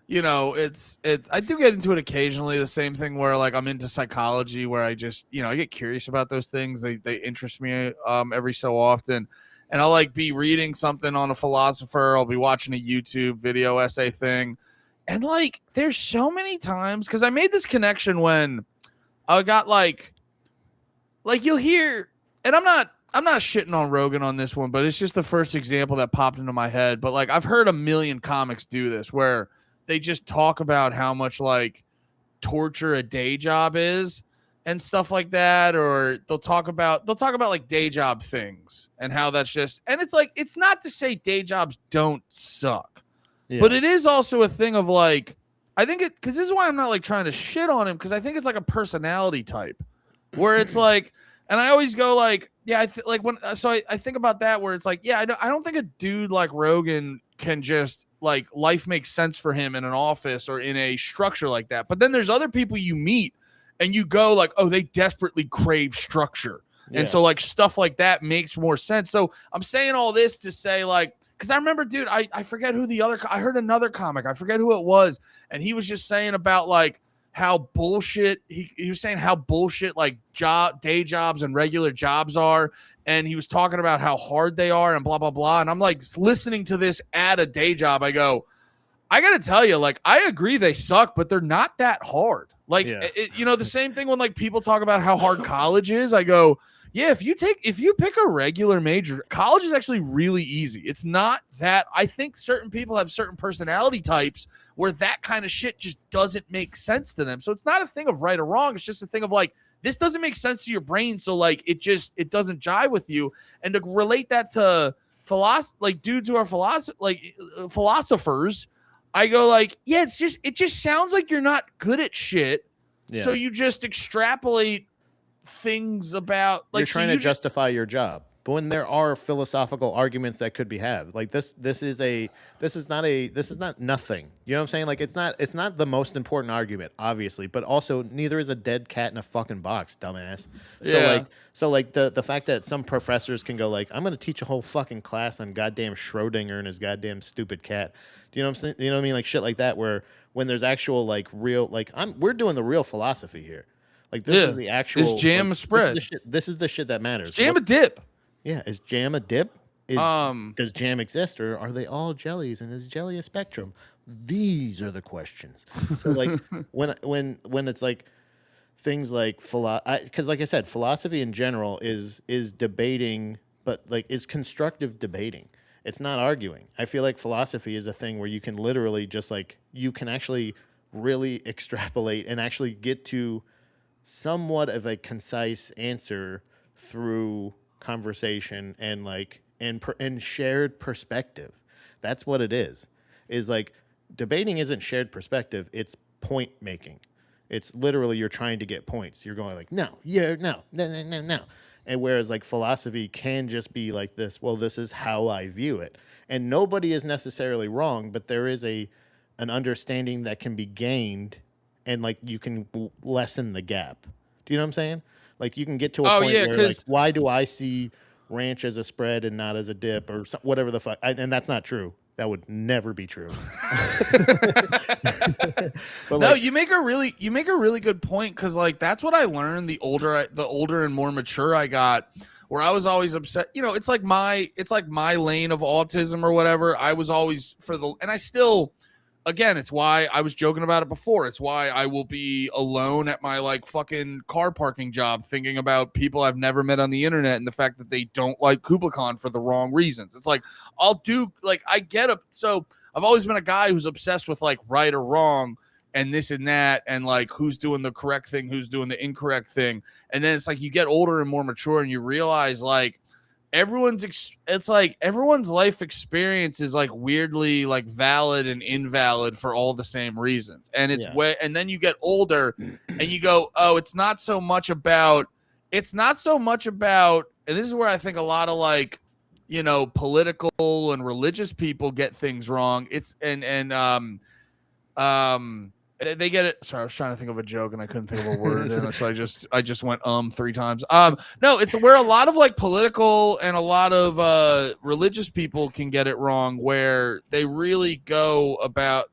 I do get into it occasionally. The same thing where like I'm into psychology, where I just I get curious about those things. They interest me every so often, and I'll like be reading something on a philosopher. I'll be watching a YouTube video essay thing, and like there's so many times because I made this connection when I got like you'll hear, and I'm not shitting on Rogan on this one, but it's just the first example that popped into my head. But like I've heard a million comics do this where they just talk about how much like torture a day job is and stuff like that, or they'll talk about like day job things and how that's just, and it's like, it's not to say day jobs don't suck, but it is also a thing of like, I think because this is why I'm not like trying to shit on him, because I think it's like a personality type where it's like And I always go like, yeah, I think about that where it's like, yeah, I don't think a dude like Rogan can just like life makes sense for him in an office or in a structure like that. But then there's other people you meet and you go like, oh, they desperately crave structure. Yeah. And so like stuff like that makes more sense. So I'm saying all this to say like, because I remember, dude, I forget who I heard another comic, I forget who it was, and he was just saying about like how bullshit he was saying how bullshit like day jobs and regular jobs are, and he was talking about how hard they are and blah blah blah. And I'm like listening to this at a day job, I go, I gotta tell you, like, I agree they suck, but they're not that hard. Like, the same thing when like people talk about how hard college is. I go, yeah, if you pick a regular major, college is actually really easy. It's not that. I think certain people have certain personality types where that kind of shit just doesn't make sense to them. So it's not a thing of right or wrong. It's just a thing of like, this doesn't make sense to your brain. So like, it doesn't jive with you. And to relate that to like dudes who are philosophers, I go like, yeah, it just sounds like you're not good at shit. Yeah. So you just extrapolate things about like you're trying to justify your job, but when there are philosophical arguments that could be had, like this is not nothing. You know what I'm saying? Like it's not the most important argument, obviously, but also neither is a dead cat in a fucking box, dumbass. So like the fact that some professors can go like, I'm going to teach a whole fucking class on goddamn Schrodinger and his goddamn stupid cat. Do you know what I'm saying? You know what I mean? Like shit like that, where when there's actual like real, like we're doing the real philosophy here. Like this is the actual. Is jam a spread? This is the shit that matters. Is jam a dip? Yeah, is jam a dip? Does jam exist, or are they all jellies? And is jelly a spectrum? These are the questions. So like when it's like things like because like I said, philosophy in general is debating, but like is constructive debating. It's not arguing. I feel like philosophy is a thing where you can literally just like you can actually really extrapolate and actually get to somewhat of a concise answer through conversation and like and shared perspective. That's what it is like debating isn't shared perspective, it's point making. It's literally you're trying to get points. You're going like no. And whereas like philosophy can just be like this, well, this is how I view it, and nobody is necessarily wrong, but there is an understanding that can be gained, and like you can lessen the gap. Do you know what I'm saying? Like you can get to a point where like, why do I see ranch as a spread and not as a dip or whatever the fuck? And that's not true. That would never be true. But no, you make a really good point, because like that's what I learned the older and more mature I got, where I was always upset. You know, it's like my lane of autism or whatever. I was always and I still. Again, it's why I was joking about it before. It's why I will be alone at my like fucking car parking job thinking about people I've never met on the internet and the fact that they don't like Kubla Khan for the wrong reasons. It's like, I get it. So I've always been a guy who's obsessed with like right or wrong and this and that and like who's doing the correct thing, who's doing the incorrect thing. And then it's like you get older and more mature and you realize like, everyone's life experience is like weirdly like valid and invalid for all the same reasons. And it's and then you get older and you go, oh, it's not so much about, and this is where I think a lot of like, you know, political and religious people get things wrong. It's, they get it. Sorry, I was trying to think of a joke and I couldn't think of a word, and so I just went 3 times. No, it's where a lot of like political and a lot of religious people can get it wrong, where they really go about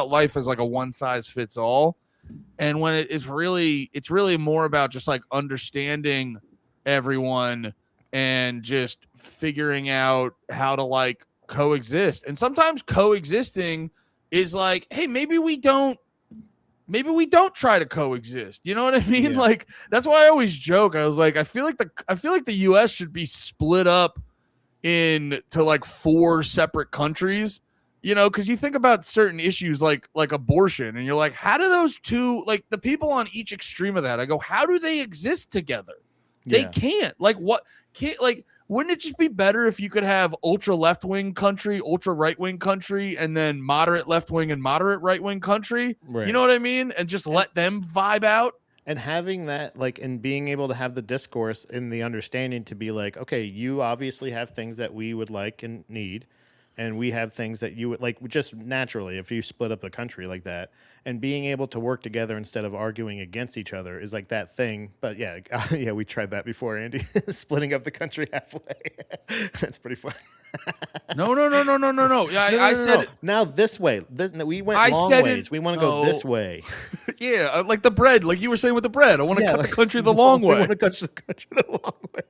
life as like a one size fits all, and when it's really more about just like understanding everyone and just figuring out how to like coexist. And sometimes coexisting is like, hey, maybe we don't try to coexist. You know what I mean? Yeah. Like that's why I always joke. I was like, I feel like the US should be split up into like 4 separate countries, you know, because you think about certain issues like abortion, and you're like, how do those two, like the people on each extreme of that, I go, how do they exist together? They can't. Like what can't, like, wouldn't it just be better if you could have ultra left-wing country, ultra right-wing country, and then moderate left-wing and moderate right-wing country? Right. You know what I mean? And just let them vibe out. and having that, like, and being able to have the discourse and the understanding to be like, okay, you obviously have things that we would like and need, and we have things that you would like, just naturally if you split up a country like that, and being able to work together instead of arguing against each other is like that thing. But yeah, yeah, we tried that before, Andy. Splitting up the country halfway. That's pretty funny. No. Yeah, I said No. Now this way. We went I long said ways. it. We want to go this way. Yeah, like the bread, like you were saying with the bread. I want to cut the country the long We way. want to cut the country the long way.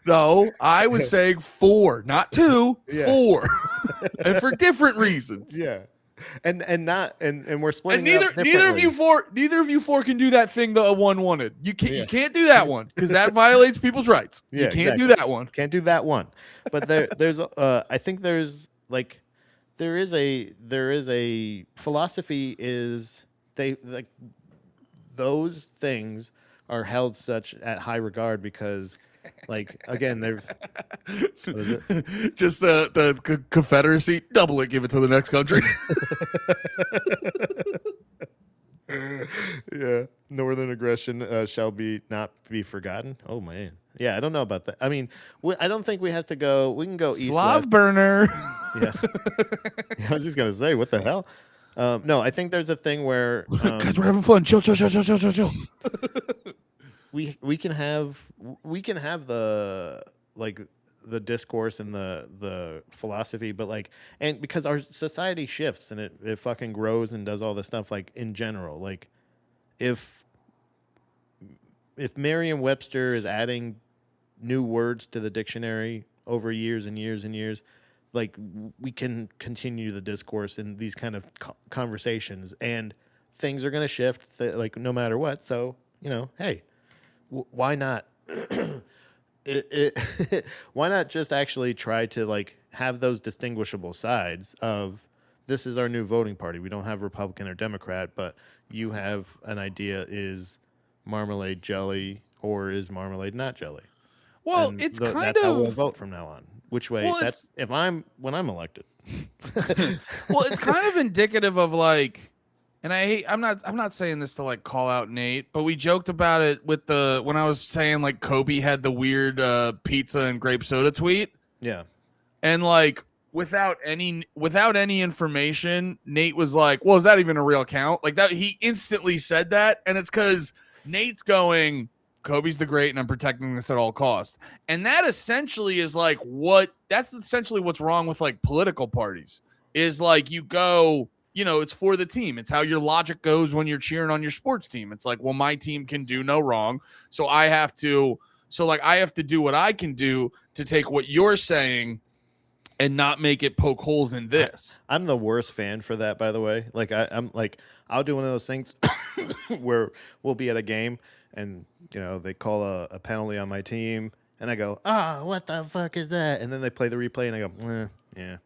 No. I was saying 4, not 2, Yeah. 4, and for different reasons. Yeah, and we're splitting. And up neither of you four can do that thing that one wanted. You can't do that one because that violates people's rights. Yeah, you can't do that one. Can't do that one. But there's I think there's like there is a philosophy is they like those things are held such at high regard because, like, again, there's what is it? Just the Confederacy, double it, give it to the next country. Yeah, northern aggression shall not be forgotten. Oh man, yeah, I don't know about that. I mean, I don't think we have to go. We can go east Slav west. burner. Yeah. I was just gonna say, what the hell? No, I think there's a thing where Guys, we're having fun. Chill. we can have the like the discourse and the philosophy, but like, and because our society shifts and it fucking grows and does all this stuff, like in general, like if Merriam-Webster is adding new words to the dictionary over years and years and years, like we can continue the discourse in these kind of conversations, and things are going to shift like no matter what. So, hey, why not why not just actually try to like have those distinguishable sides of this is our new voting party. We don't have Republican or Democrat, but you have an idea, is marmalade jelly or is marmalade not jelly? Well, And it's that's how we'll vote from now on. Which way? Well, that's when I'm elected. well, it's kind of indicative of like, and I'm not saying this to like call out Nate, but we joked about it with when I was saying like Kobe had the weird pizza and grape soda tweet. Yeah. And like without any information, Nate was like, "Well, is that even a real account?" Like that, he instantly said that, and it's because Nate's going, Kobe's the great, and I'm protecting this at all costs. And that essentially is like that's essentially what's wrong with like political parties is like you go, it's for the team. It's how your logic goes when you're cheering on your sports team. It's like, well, my team can do no wrong. So I have to do what I can do to take what you're saying and not make it poke holes in this. I'm the worst fan for that, by the way. Like I'm like, I'll do one of those things where we'll be at a game and they call a penalty on my team, and I go, what the fuck is that? And then they play the replay, and I go, yeah.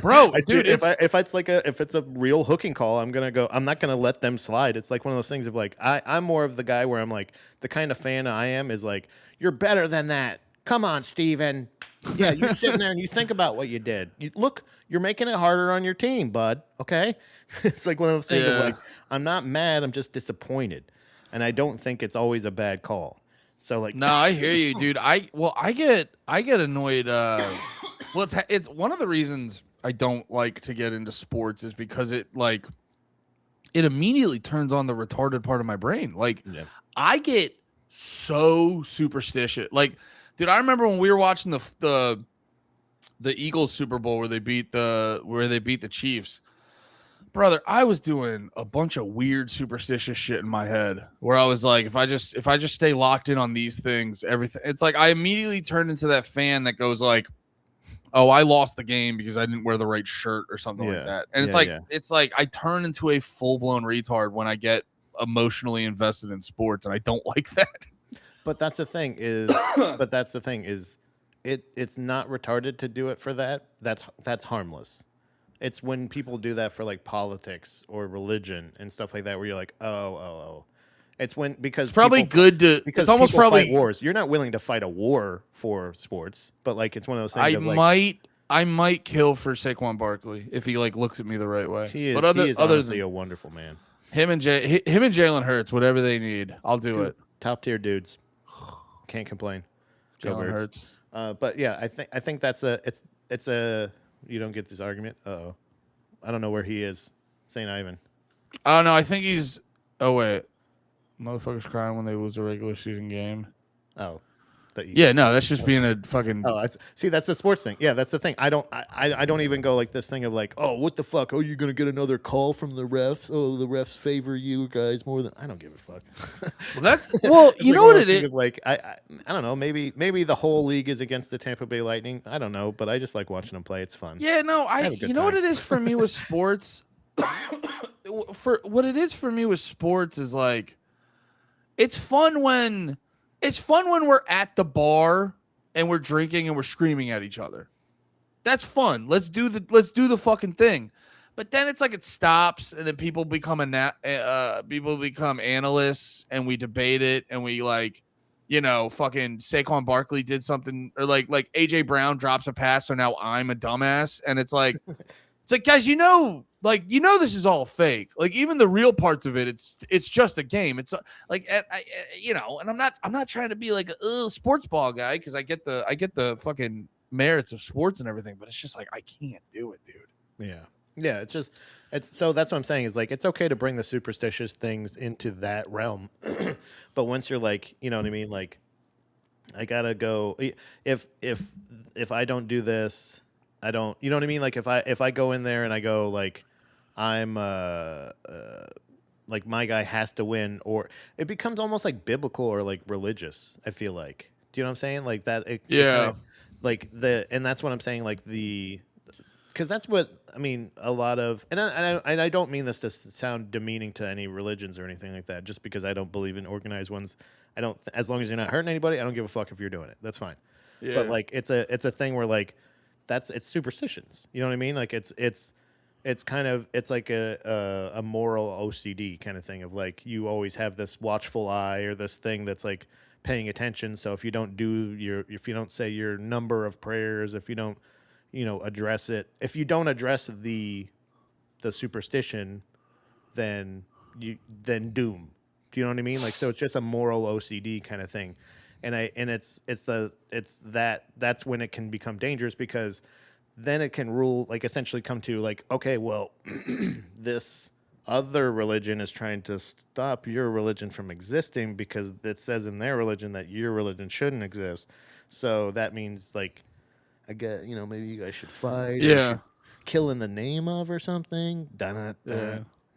Bro, dude, if it's a real hooking call, I'm not gonna let them slide. It's like one of those things of like, I'm more of the guy where I'm like, the kind of fan I am is like, you're better than that. Come on, Steven. Yeah, you're sitting there and you think about what you did. You're making it harder on your team, bud. Okay? It's like one of those things of like, I'm not mad, I'm just disappointed. And I don't think it's always a bad call. So like, no, I hear you, dude. I get annoyed. Well, it's one of the reasons I don't like to get into sports is because it immediately turns on the retarded part of my brain. Like, I get so superstitious. Like, dude, I remember when we were watching the Eagles Super Bowl where they beat the Chiefs. Brother, I was doing a bunch of weird superstitious shit in my head where I was like, if I just stay locked in on these things, everything. It's like I immediately turned into that fan that goes like, oh, I lost the game because I didn't wear the right shirt or something like that. And it's like I turn into a full-blown retard when I get emotionally invested in sports, and I don't like that. But that's the thing is it's not retarded to do it for that. That's harmless. It's when people do that for like politics or religion and stuff like that, where you're like, oh. It's because it's probably good to. Because it's almost probably fight wars. You're not willing to fight a war for sports, but like it's one of those things. I might kill for Saquon Barkley if he like looks at me the right way. He But is other honestly than a wonderful man. him and Jalen Hurts, whatever they need, I'll do it. Top tier dudes. Can't complain. Go Jalen Birds. Hurts. But yeah, I think that's it's a you don't get this argument. Uh-oh. I don't know where he is. St. Ivan. Oh no, I think he's. Oh wait, motherfuckers crying when they lose a regular season game. Oh. Yeah, no, that's just being a fucking. Oh, see, that's the sports thing. Yeah, that's the thing. I don't even go like this thing of like, oh, what the fuck? Oh, you're gonna get another call from the refs? Oh, the refs favor you guys more than I don't give a fuck. Well, that's well, you know what it is. Like I don't know. Maybe the whole league is against the Tampa Bay Lightning. I don't know, but I just like watching them play. It's fun. Yeah, no, you know what it is for me with sports. For what it is for me with sports is like, it's fun when we're at the bar and we're drinking and we're screaming at each other. That's fun. Let's do the fucking thing. But then it's like it stops and then people become analysts and we debate it and we like, fucking Saquon Barkley did something or like AJ Brown drops a pass so now I'm a dumbass and it's like guys, this is all fake. Like even the real parts of it, it's just a game. It's like, and I'm not trying to be like a sports ball guy because I get the fucking merits of sports and everything, but it's just like I can't do it, dude. Yeah. It's so that's what I'm saying is like it's okay to bring the superstitious things into that realm, but once you're like, you know what I mean, like I gotta go if I don't do this. I don't, you know what I mean? Like if I go in there and I go like, I'm like my guy has to win, or it becomes almost like biblical or like religious. I feel like, do you know what I'm saying? Like that. And that's what I'm saying. Like because that's what I mean. A lot of, and I don't mean this to sound demeaning to any religions or anything like that. Just because I don't believe in organized ones, I don't. As long as you're not hurting anybody, I don't give a fuck if you're doing it. That's fine. Yeah. But like it's a thing where like. It's superstitions. You know what I mean? Like it's kind of it's like a moral OCD kind of thing of like you always have this watchful eye or this thing that's like paying attention. So if you don't say your number of prayers, if you don't, address it, if you don't address the superstition, then doom. Do you know what I mean? Like so it's just a moral OCD kind of thing. That's when it can become dangerous because then it can rule like essentially come to like, okay, well, this other religion is trying to stop your religion from existing because it says in their religion that your religion shouldn't exist. So that means like, I guess, maybe you guys should fight. Yeah. Or kill in the name of or something.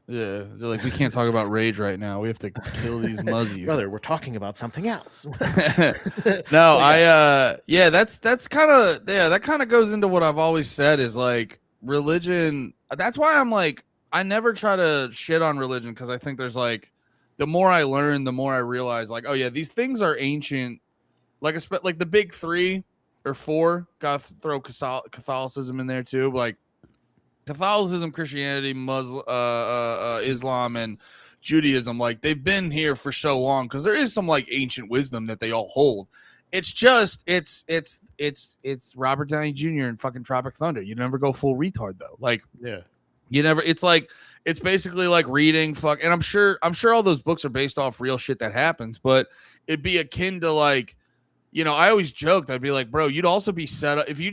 Yeah, they're like, we can't talk about rage right now. We have to kill these muzzies. Brother, we're talking about something else. No, that's kind of, that kind of goes into what I've always said is like religion. That's why I'm like, I never try to shit on religion because I think there's like, the more I learn, the more I realize like, oh yeah, these things are ancient. Like the big 3 or 4, got to throw Catholicism in there too. Like, Catholicism, Christianity, Islam, and Judaism, like they've been here for so long because there is some like ancient wisdom that they all hold. It's just it's Robert Downey Jr. and fucking Tropic Thunder. You never go full retard though. Like you never. It's like it's basically like reading and I'm sure all those books are based off real shit that happens, but it'd be akin to like, I always joked, I'd be like, bro, you'd also be set up if you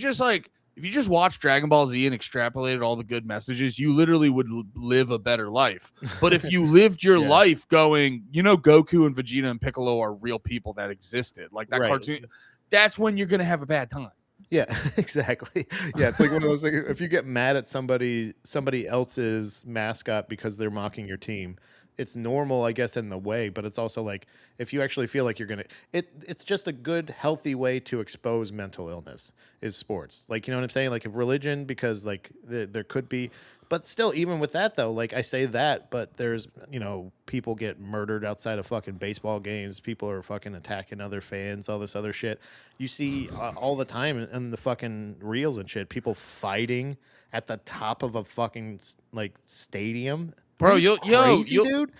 just watched Dragon Ball Z and extrapolated all the good messages, you literally would live a better life. But if you lived your life going, Goku and Vegeta and Piccolo are real people that existed, like that cartoon, that's when you're going to have a bad time. Yeah, exactly. Yeah, it's like one of those things. If you get mad at somebody else's mascot because they're mocking your team, it's normal, I guess, in the way, but it's also like if you actually feel like you're gonna, it's just a good, healthy way to expose mental illness is sports. Like, you know what I'm saying? Like, if religion, because like there could be, but still, even with that though, like I say that, but there's people get murdered outside of fucking baseball games. People are fucking attacking other fans, all this other shit. You see all the time in the fucking reels and shit. People fighting at the top of a fucking like stadium. Bro, dude.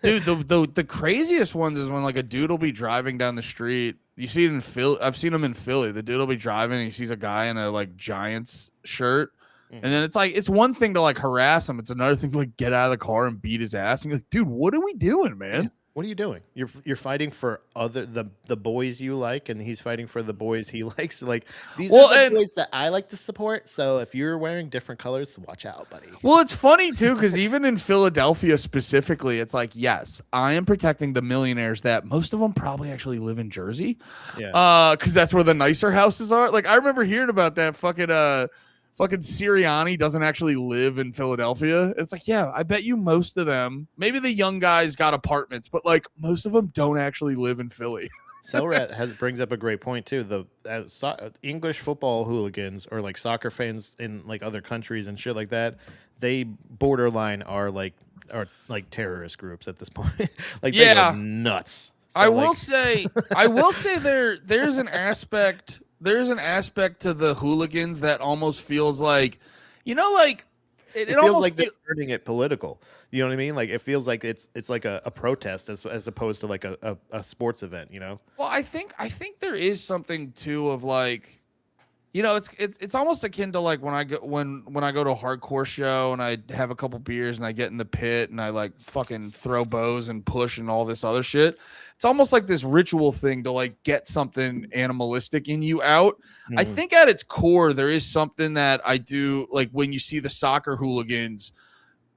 Dude, the craziest ones is when like a dude will be driving down the street, You see it in Philly. I've seen him in Philly. The dude will be driving and he sees a guy in a like Giants shirt. And then it's like, it's one thing to like harass him. It's another thing to like get out of the car and beat his ass. And you're like, dude, what are we doing, man? Yeah. What are you doing? You're fighting for the boys you like, and he's fighting for the boys he likes. Like, these are the boys that I like to support. So if you're wearing different colors, watch out, buddy. Well, it's funny too, because even in Philadelphia specifically, it's like, yes, I am protecting the millionaires that most of them probably actually live in Jersey. Yeah. Because that's where the nicer houses are. Like, I remember hearing about that fucking Sirianni doesn't actually live in Philadelphia. It's like, yeah, I bet you most of them, maybe the young guys got apartments, but like most of them don't actually live in Philly. Cellrat brings up a great point too. The English football hooligans or like soccer fans in like other countries and shit like that, they borderline are like terrorist groups at this point. Like, they go nuts. So, I will say there's an aspect to the hooligans that almost feels like, like it feels almost like they're turning it political. You know what I mean? Like, it feels like it's like a protest as opposed to like a sports event. Well, I think there is something too of like, it's almost akin to like when I go to a hardcore show and I have a couple beers and I get in the pit and I like fucking throw bows and push and all this other shit. It's almost like this ritual thing to like get something animalistic in you out. Mm-hmm. I think at its core there is something that I do, like when you see the soccer hooligans,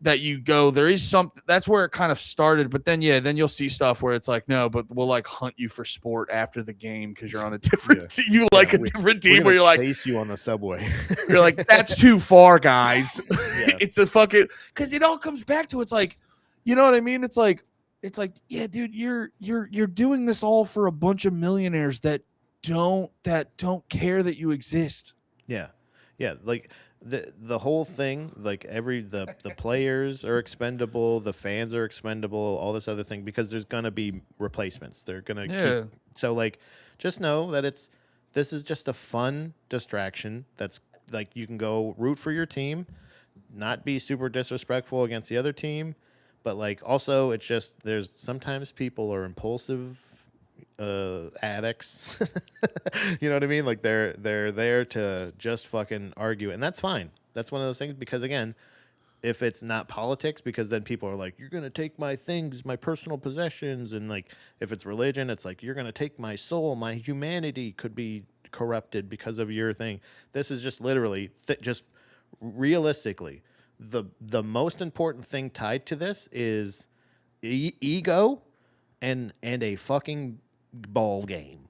that you go, there is something that's where it kind of started, but then you'll see stuff where it's like, no, but we'll like hunt you for sport after the game because you're on a different team. A different team where you're like, chase you on the subway. You're like, that's too far, guys. Yeah. It's a fucking, because it all comes back to, it's like, you know what I mean? It's like, yeah, dude, you're doing this all for a bunch of millionaires that don't care that you exist. Yeah, like. The whole thing, like the players are expendable, the fans are expendable, all this other thing, because there's gonna be replacements. They're gonna keep, so like, just know that this is just a fun distraction. That's like, you can go root for your team, not be super disrespectful against the other team, but like also it's just, there's sometimes people are impulsive addicts. You know what I mean? Like, they're there to just fucking argue, and that's fine. That's one of those things, because again, if it's not politics, because then people are like, you're gonna take my things, my personal possessions, and like, if it's religion, it's like, you're gonna take my soul, my humanity could be corrupted because of your thing. This is just literally just realistically, the most important thing tied to this is ego and a fucking ball game.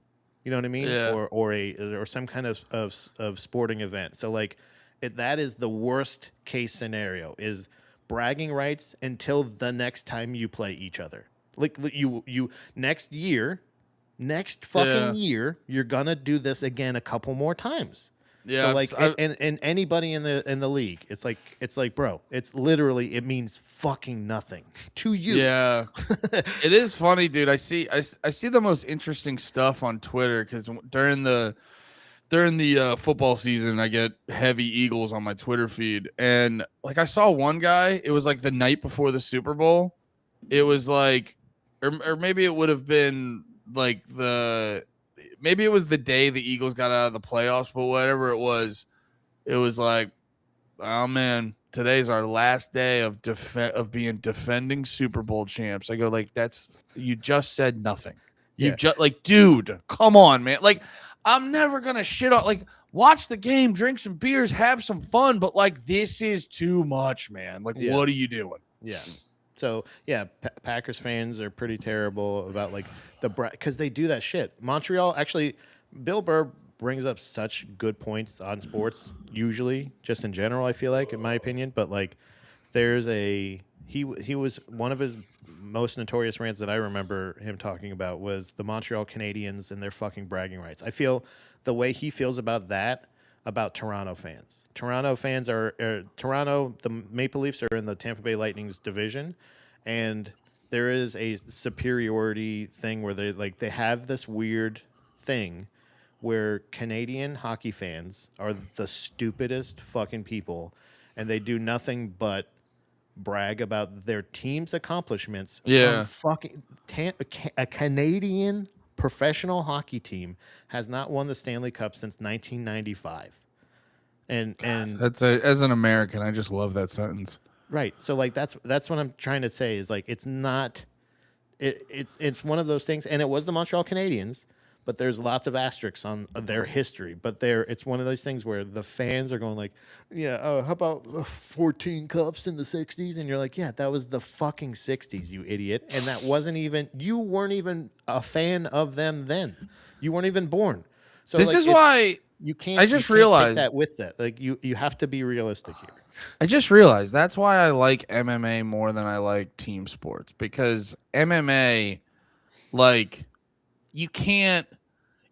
You know what I mean? Yeah. Or some kind of sporting event. So like, that is the worst case scenario, is bragging rights until the next time you play each other. Like, you next fucking year, you're gonna do this again a couple more times. Yeah. So like, and anybody in the league, it's like, bro, it's literally, it means fucking nothing to you. Yeah. It is funny, dude. I see the most interesting stuff on Twitter, because during the football season, I get heavy Eagles on my Twitter feed, and like, I saw one guy, it was like the night before the Super Bowl. It was like, or maybe it would have been like maybe it was the day the Eagles got out of the playoffs, but whatever it was like, oh man, today's our last day of being defending Super Bowl champs. I go, like, you just said nothing. You just, like, dude, come on, man. Like, I'm never gonna shit on, like, watch the game, drink some beers, have some fun, but like, this is too much, man. Like, what are you doing? Yeah. So yeah, Packers fans are pretty terrible about like because they do that shit. Montreal, actually, Bill Burr brings up such good points on sports, usually, just in general, I feel like, in my opinion. But like, there's he was one of his most notorious rants that I remember him talking about was the Montreal Canadiens and their fucking bragging rights. I feel the way he feels about that about Toronto fans. Toronto fans the Maple Leafs are in the Tampa Bay Lightning's division, and there is a superiority thing where they have this weird thing where Canadian hockey fans are the stupidest fucking people, and they do nothing but brag about their team's accomplishments from fucking a Canadian professional hockey team has not won the Stanley Cup since 1995. And As an American, I just love that sentence. right. So like that's what I'm trying to say is like it's not it's one of those things, and it was the Montreal Canadiens, but there's lots of asterisks on their history. But it's one of those things where the fans are going like, yeah, how about 14 cups in the 60s? And you're like, yeah, that was the fucking 60s, you idiot. And that wasn't even, you weren't even a fan of them then. You weren't even born. So This like, is why you can't. I just you can't realized take that with that. Like you have to be realistic here. I just realized that's why I like MMA more than I like team sports, because MMA, like, you can't,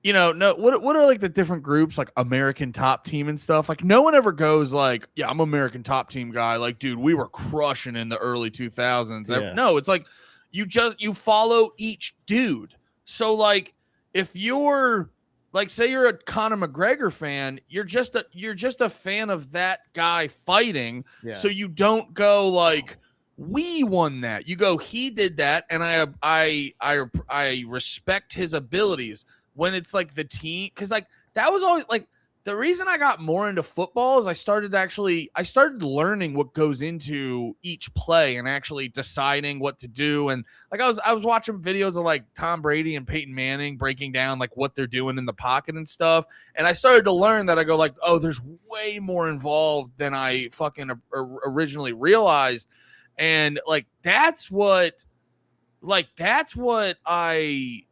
no, what are like the different groups, like American Top Team and stuff? Like, no one ever goes like, yeah, I'm American Top Team guy. Like, dude, we were crushing in the early 2000s. Yeah. No, it's like you follow each dude. So like, if you're like, say you're a Conor McGregor fan, you're just a fan of that guy fighting. Yeah. So you don't go like, we won that. You go, he did that, and I respect his abilities. When it's like the team, because like that was always like the reason I got more into football is I started learning what goes into each play and actually deciding what to do. And like I was watching videos of like Tom Brady and Peyton Manning breaking down like what they're doing in the pocket and stuff. And I started to learn that I go like, oh, there's way more involved than I fucking originally realized. And like that's what I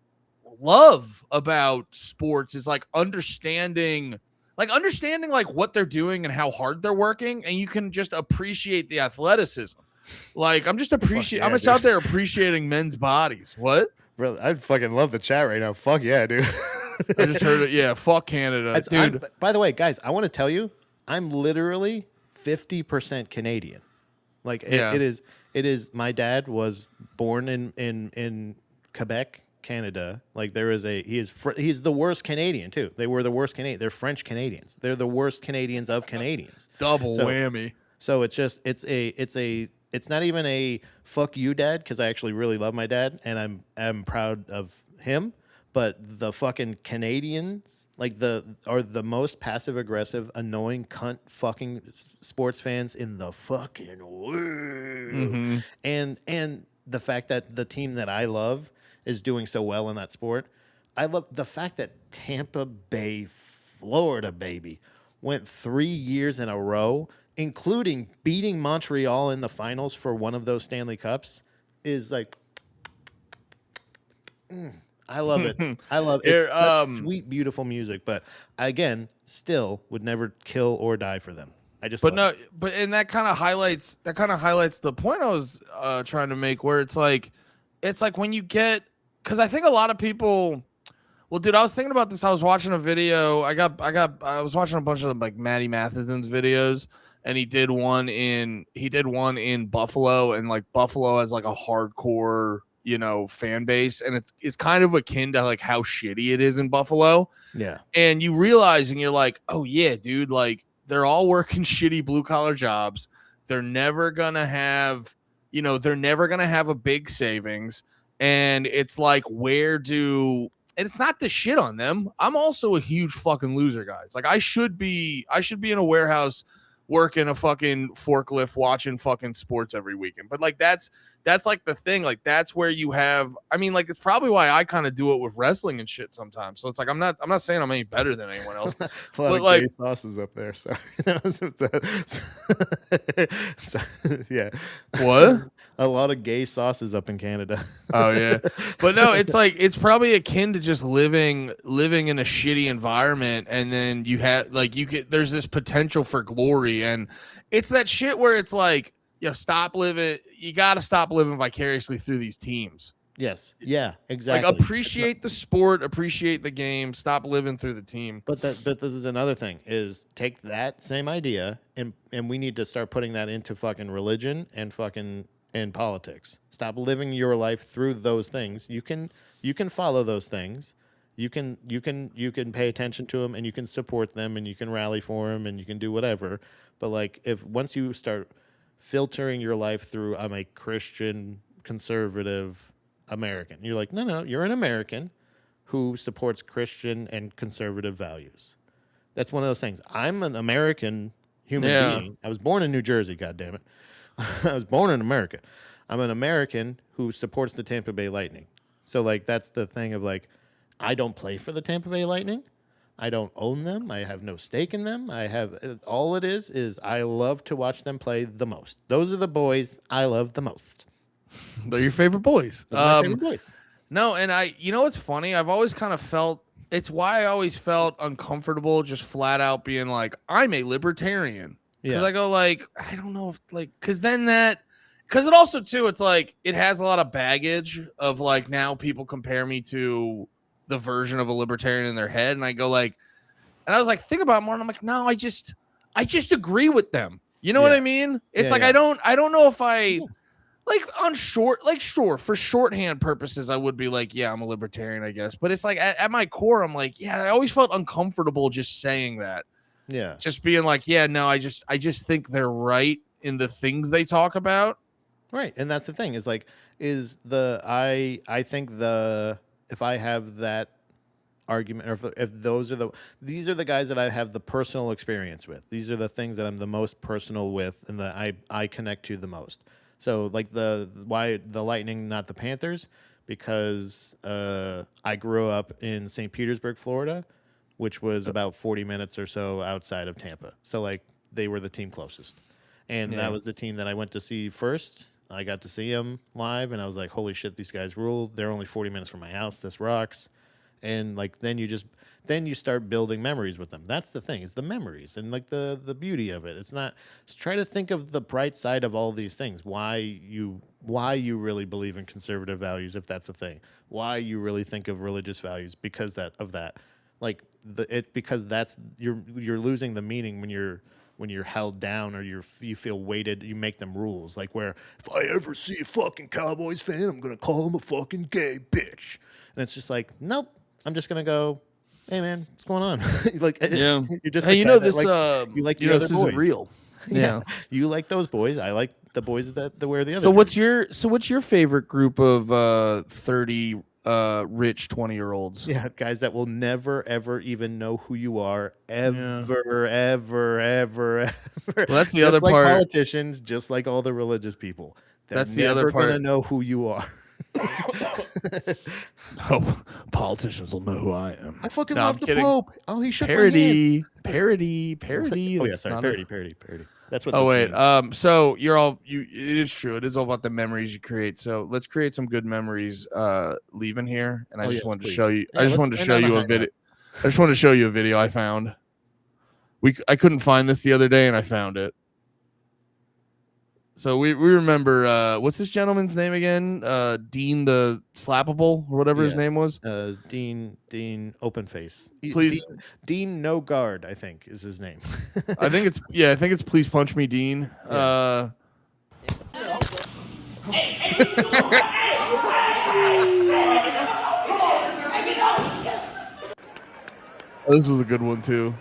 love about sports is like understanding like what they're doing and how hard they're working, and you can just appreciate the athleticism. Like I'm just out there appreciating men's bodies. What? Bro, I fucking love the chat right now. Fuck yeah, dude. I just heard it. Yeah, fuck Canada, dude. By the way, guys, I want to tell you, I'm literally 50% Canadian. Like it is. My dad was born in Quebec, Canada. Like he's the worst Canadian too. They were the worst Canadian. They're French Canadians. They're the worst Canadians of Canadians. Double whammy. So it's not even a fuck you, dad, because I actually really love my dad and I'm proud of him. But the fucking Canadians are the most passive aggressive, annoying cunt fucking sports fans in the fucking world. Mm-hmm. And the fact that the team that I love is doing so well in that sport. I love the fact that Tampa Bay, Florida, baby, went 3 years in a row, including beating Montreal in the finals for one of those Stanley Cups, is like, I love it. I love it. It's such sweet, beautiful music, but again, still would never kill or die for them. And that kind of highlights the point I was trying to make, where it's like when you get, because I think a lot of people, well, dude, I was thinking about this. I was watching a video. I was watching a bunch of like Matty Matheson's videos, and he did one in Buffalo, and like Buffalo has like a hardcore, fan base, and it's kind of akin to like how shitty it is in Buffalo. Yeah. And you realize, and you're like, oh yeah, dude, like they're all working shitty blue collar jobs. They're never gonna have a big savings. And it's like, and it's not the shit on them. I'm also a huge fucking loser, guys. Like I should be in a warehouse working a fucking forklift, watching fucking sports every weekend. But like that's like the thing. Like that's where you have. I mean, like it's probably why I kind of do it with wrestling and shit sometimes. So it's like I'm not saying I'm any better than anyone else. A lot of gay sauces up there. Sorry. Yeah. What? A lot of gay sauces up in Canada. Oh yeah. But no, it's like it's probably akin to just living in a shitty environment, and then you have like there's this potential for glory, and it's that shit where it's like, stop living. You got to stop living vicariously through these teams. Yes. Yeah, exactly. Like appreciate the sport, appreciate the game, stop living through the team. But this is another thing, is take that same idea and we need to start putting that into fucking religion and fucking in politics. Stop living your life through those things. You can follow those things. You can pay attention to them, and you can support them, and you can rally for them, and you can do whatever. But like once you start filtering your life through, I'm a Christian conservative American, you're like, no, you're an American who supports Christian and conservative values. That's one of those things. I'm an American human being. I was born in New Jersey, goddammit. I was born in America. I'm an American who supports the Tampa Bay Lightning. So, like, that's the thing of, like, I don't play for the Tampa Bay Lightning. I don't own them. I have no stake in them. I have all it is I love to watch them play the most. Those are the boys I love the most. They're your favorite boys. Those are my favorite boys. No, and you know what's funny? I've always kind of felt, it's why I always felt uncomfortable just flat out being like, I'm a libertarian. Because I go like, I don't know if like, because it also too, it's like, it has a lot of baggage of like, now people compare me to the version of a libertarian in their head. And I go like, and I was like, think about it more. And I'm like, no, I just agree with them. You know what I mean? It's like, I don't know if I like on sure, for shorthand purposes, I would be like, yeah, I'm a libertarian, I guess. But it's like at my core, I'm like, yeah, I always felt uncomfortable just saying that. Yeah. Just being like, yeah, no, I just think they're right in the things they talk about. Right. And that's the thing is like, I think if I have that argument, or if these are the guys that I have the personal experience with, these are the things that I'm the most personal with and that I connect to the most. So like why the Lightning, not the Panthers, because I grew up in St. Petersburg, Florida, which was about 40 minutes or so outside of Tampa. So like they were the team closest. And that was the team that I went to see first. I got to see them live and I was like, holy shit, these guys rule. They're only 40 minutes from my house. This rocks. And like then you start building memories with them. That's the thing, is the memories and like the beauty of it. It's not, just try to think of the bright side of all these things. Why you really believe in conservative values, if that's a thing. Why you really think of religious values because of that. Like because that's you're losing the meaning when you're held down or you feel weighted. You make them rules, like where if I ever see a fucking Cowboys fan, I'm gonna call him a fucking gay bitch. And it's just like, nope. I'm just gonna go, hey man, what's going on? Like, yeah, you're just hey, you know this. You like the other this boys. Isn't real. Yeah, you like those boys. I like the boys that wear the other. So what's your favorite group of 30 rich 20-year-olds? Yeah, guys that will never ever even know who you are ever, ever. Well, that's the just other like part. Politicians, just like all the religious people. That's the other part. Gonna know who you are. Oh, politicians will know who I am. I fucking love the Pope. Oh, he shook parody. Oh yeah, sorry, parody. That's what. Oh wait, so it is true. It is all about the memories you create. So let's create some good memories leaving here. And I just wanted to show you. I just wanted to show you a video. I just wanted to show you a video I found. I couldn't find this the other day, and I found it. So we remember what's this gentleman's name again? Dean the Slappable or whatever his name was. Dean Openface. Please, Dean No Guard, I think is his name. I think it's Please Punch Me, Dean. Yeah. This was a good one too.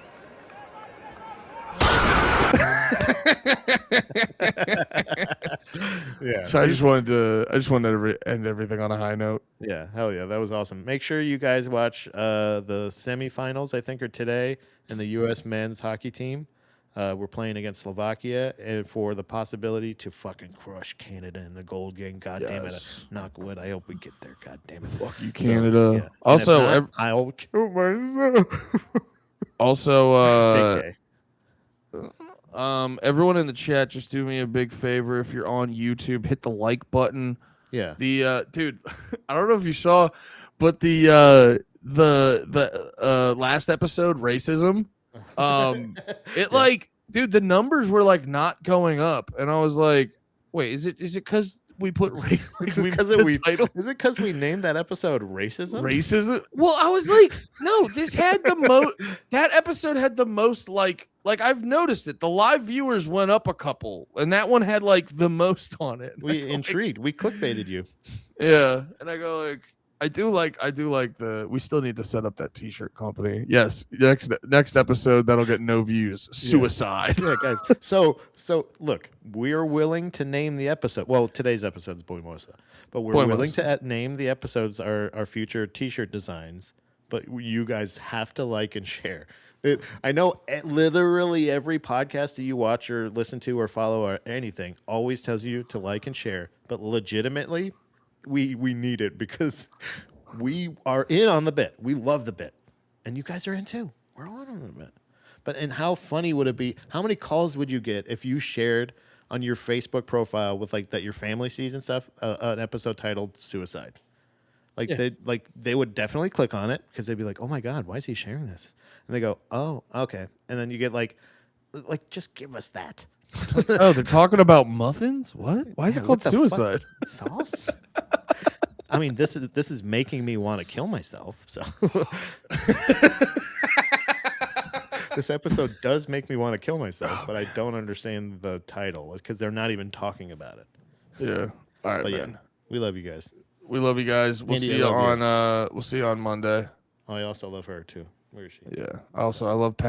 Yeah. So I just wanted to end everything on a high note. Yeah, hell yeah, that was awesome. Make sure you guys watch the semifinals. I think are today, and the U.S. men's hockey team. We're playing against Slovakia, and for the possibility to fucking crush Canada in the gold game. God damn it, knock wood. I hope we get there. God damn it. Fuck you, Canada. So, yeah. Also, I'll kill myself. Also, everyone in the chat, just do me a big favor. If you're on YouTube, hit the like button. Yeah. The dude, I don't know if you saw, but the last episode, racism. Dude, the numbers were like not going up, and I was like, wait, is it because we put race? Is it because we named that episode racism? Racism? Well, I was like, no, this had the most. That episode had the most like I've noticed it. The live viewers went up a couple, and that one had like the most on it. We intrigued. We clickbaited you. Yeah, and I go like, I do like we still need to set up that t-shirt company. Yes, next episode that'll get no views. Suicide. Yeah, guys. So look, we're willing to name the episode. Well, today's episode is Boymosa, but we're willing to name the episodes our future t-shirt designs. but you guys have to like and share. I know literally every podcast that you watch or listen to or follow or anything always tells you to like and share, but legitimately, we need it because we are in on the bit. We love the bit, and you guys are in too. We're on the bit. But and how funny would it be? How many calls would you get if you shared on your Facebook profile with like that your family sees and stuff an episode titled "Suicide"? Like they would definitely click on it because they'd be like, "Oh my god, why is he sharing this?" And they go, "Oh, okay." And then you get like just give us that. Oh, they're talking about muffins? What? Why is it called what the suicide? fuck? Sauce? I mean, this is making me want to kill myself. So this episode does make me want to kill myself, but I don't understand the title because they're not even talking about it. Yeah. All right, But man. yeah, we love you guys. We love you guys. We'll Andy, see I you love you. on we'll see you on Monday. Oh, I also love her too. Where is she? Yeah. Also, I love Pat.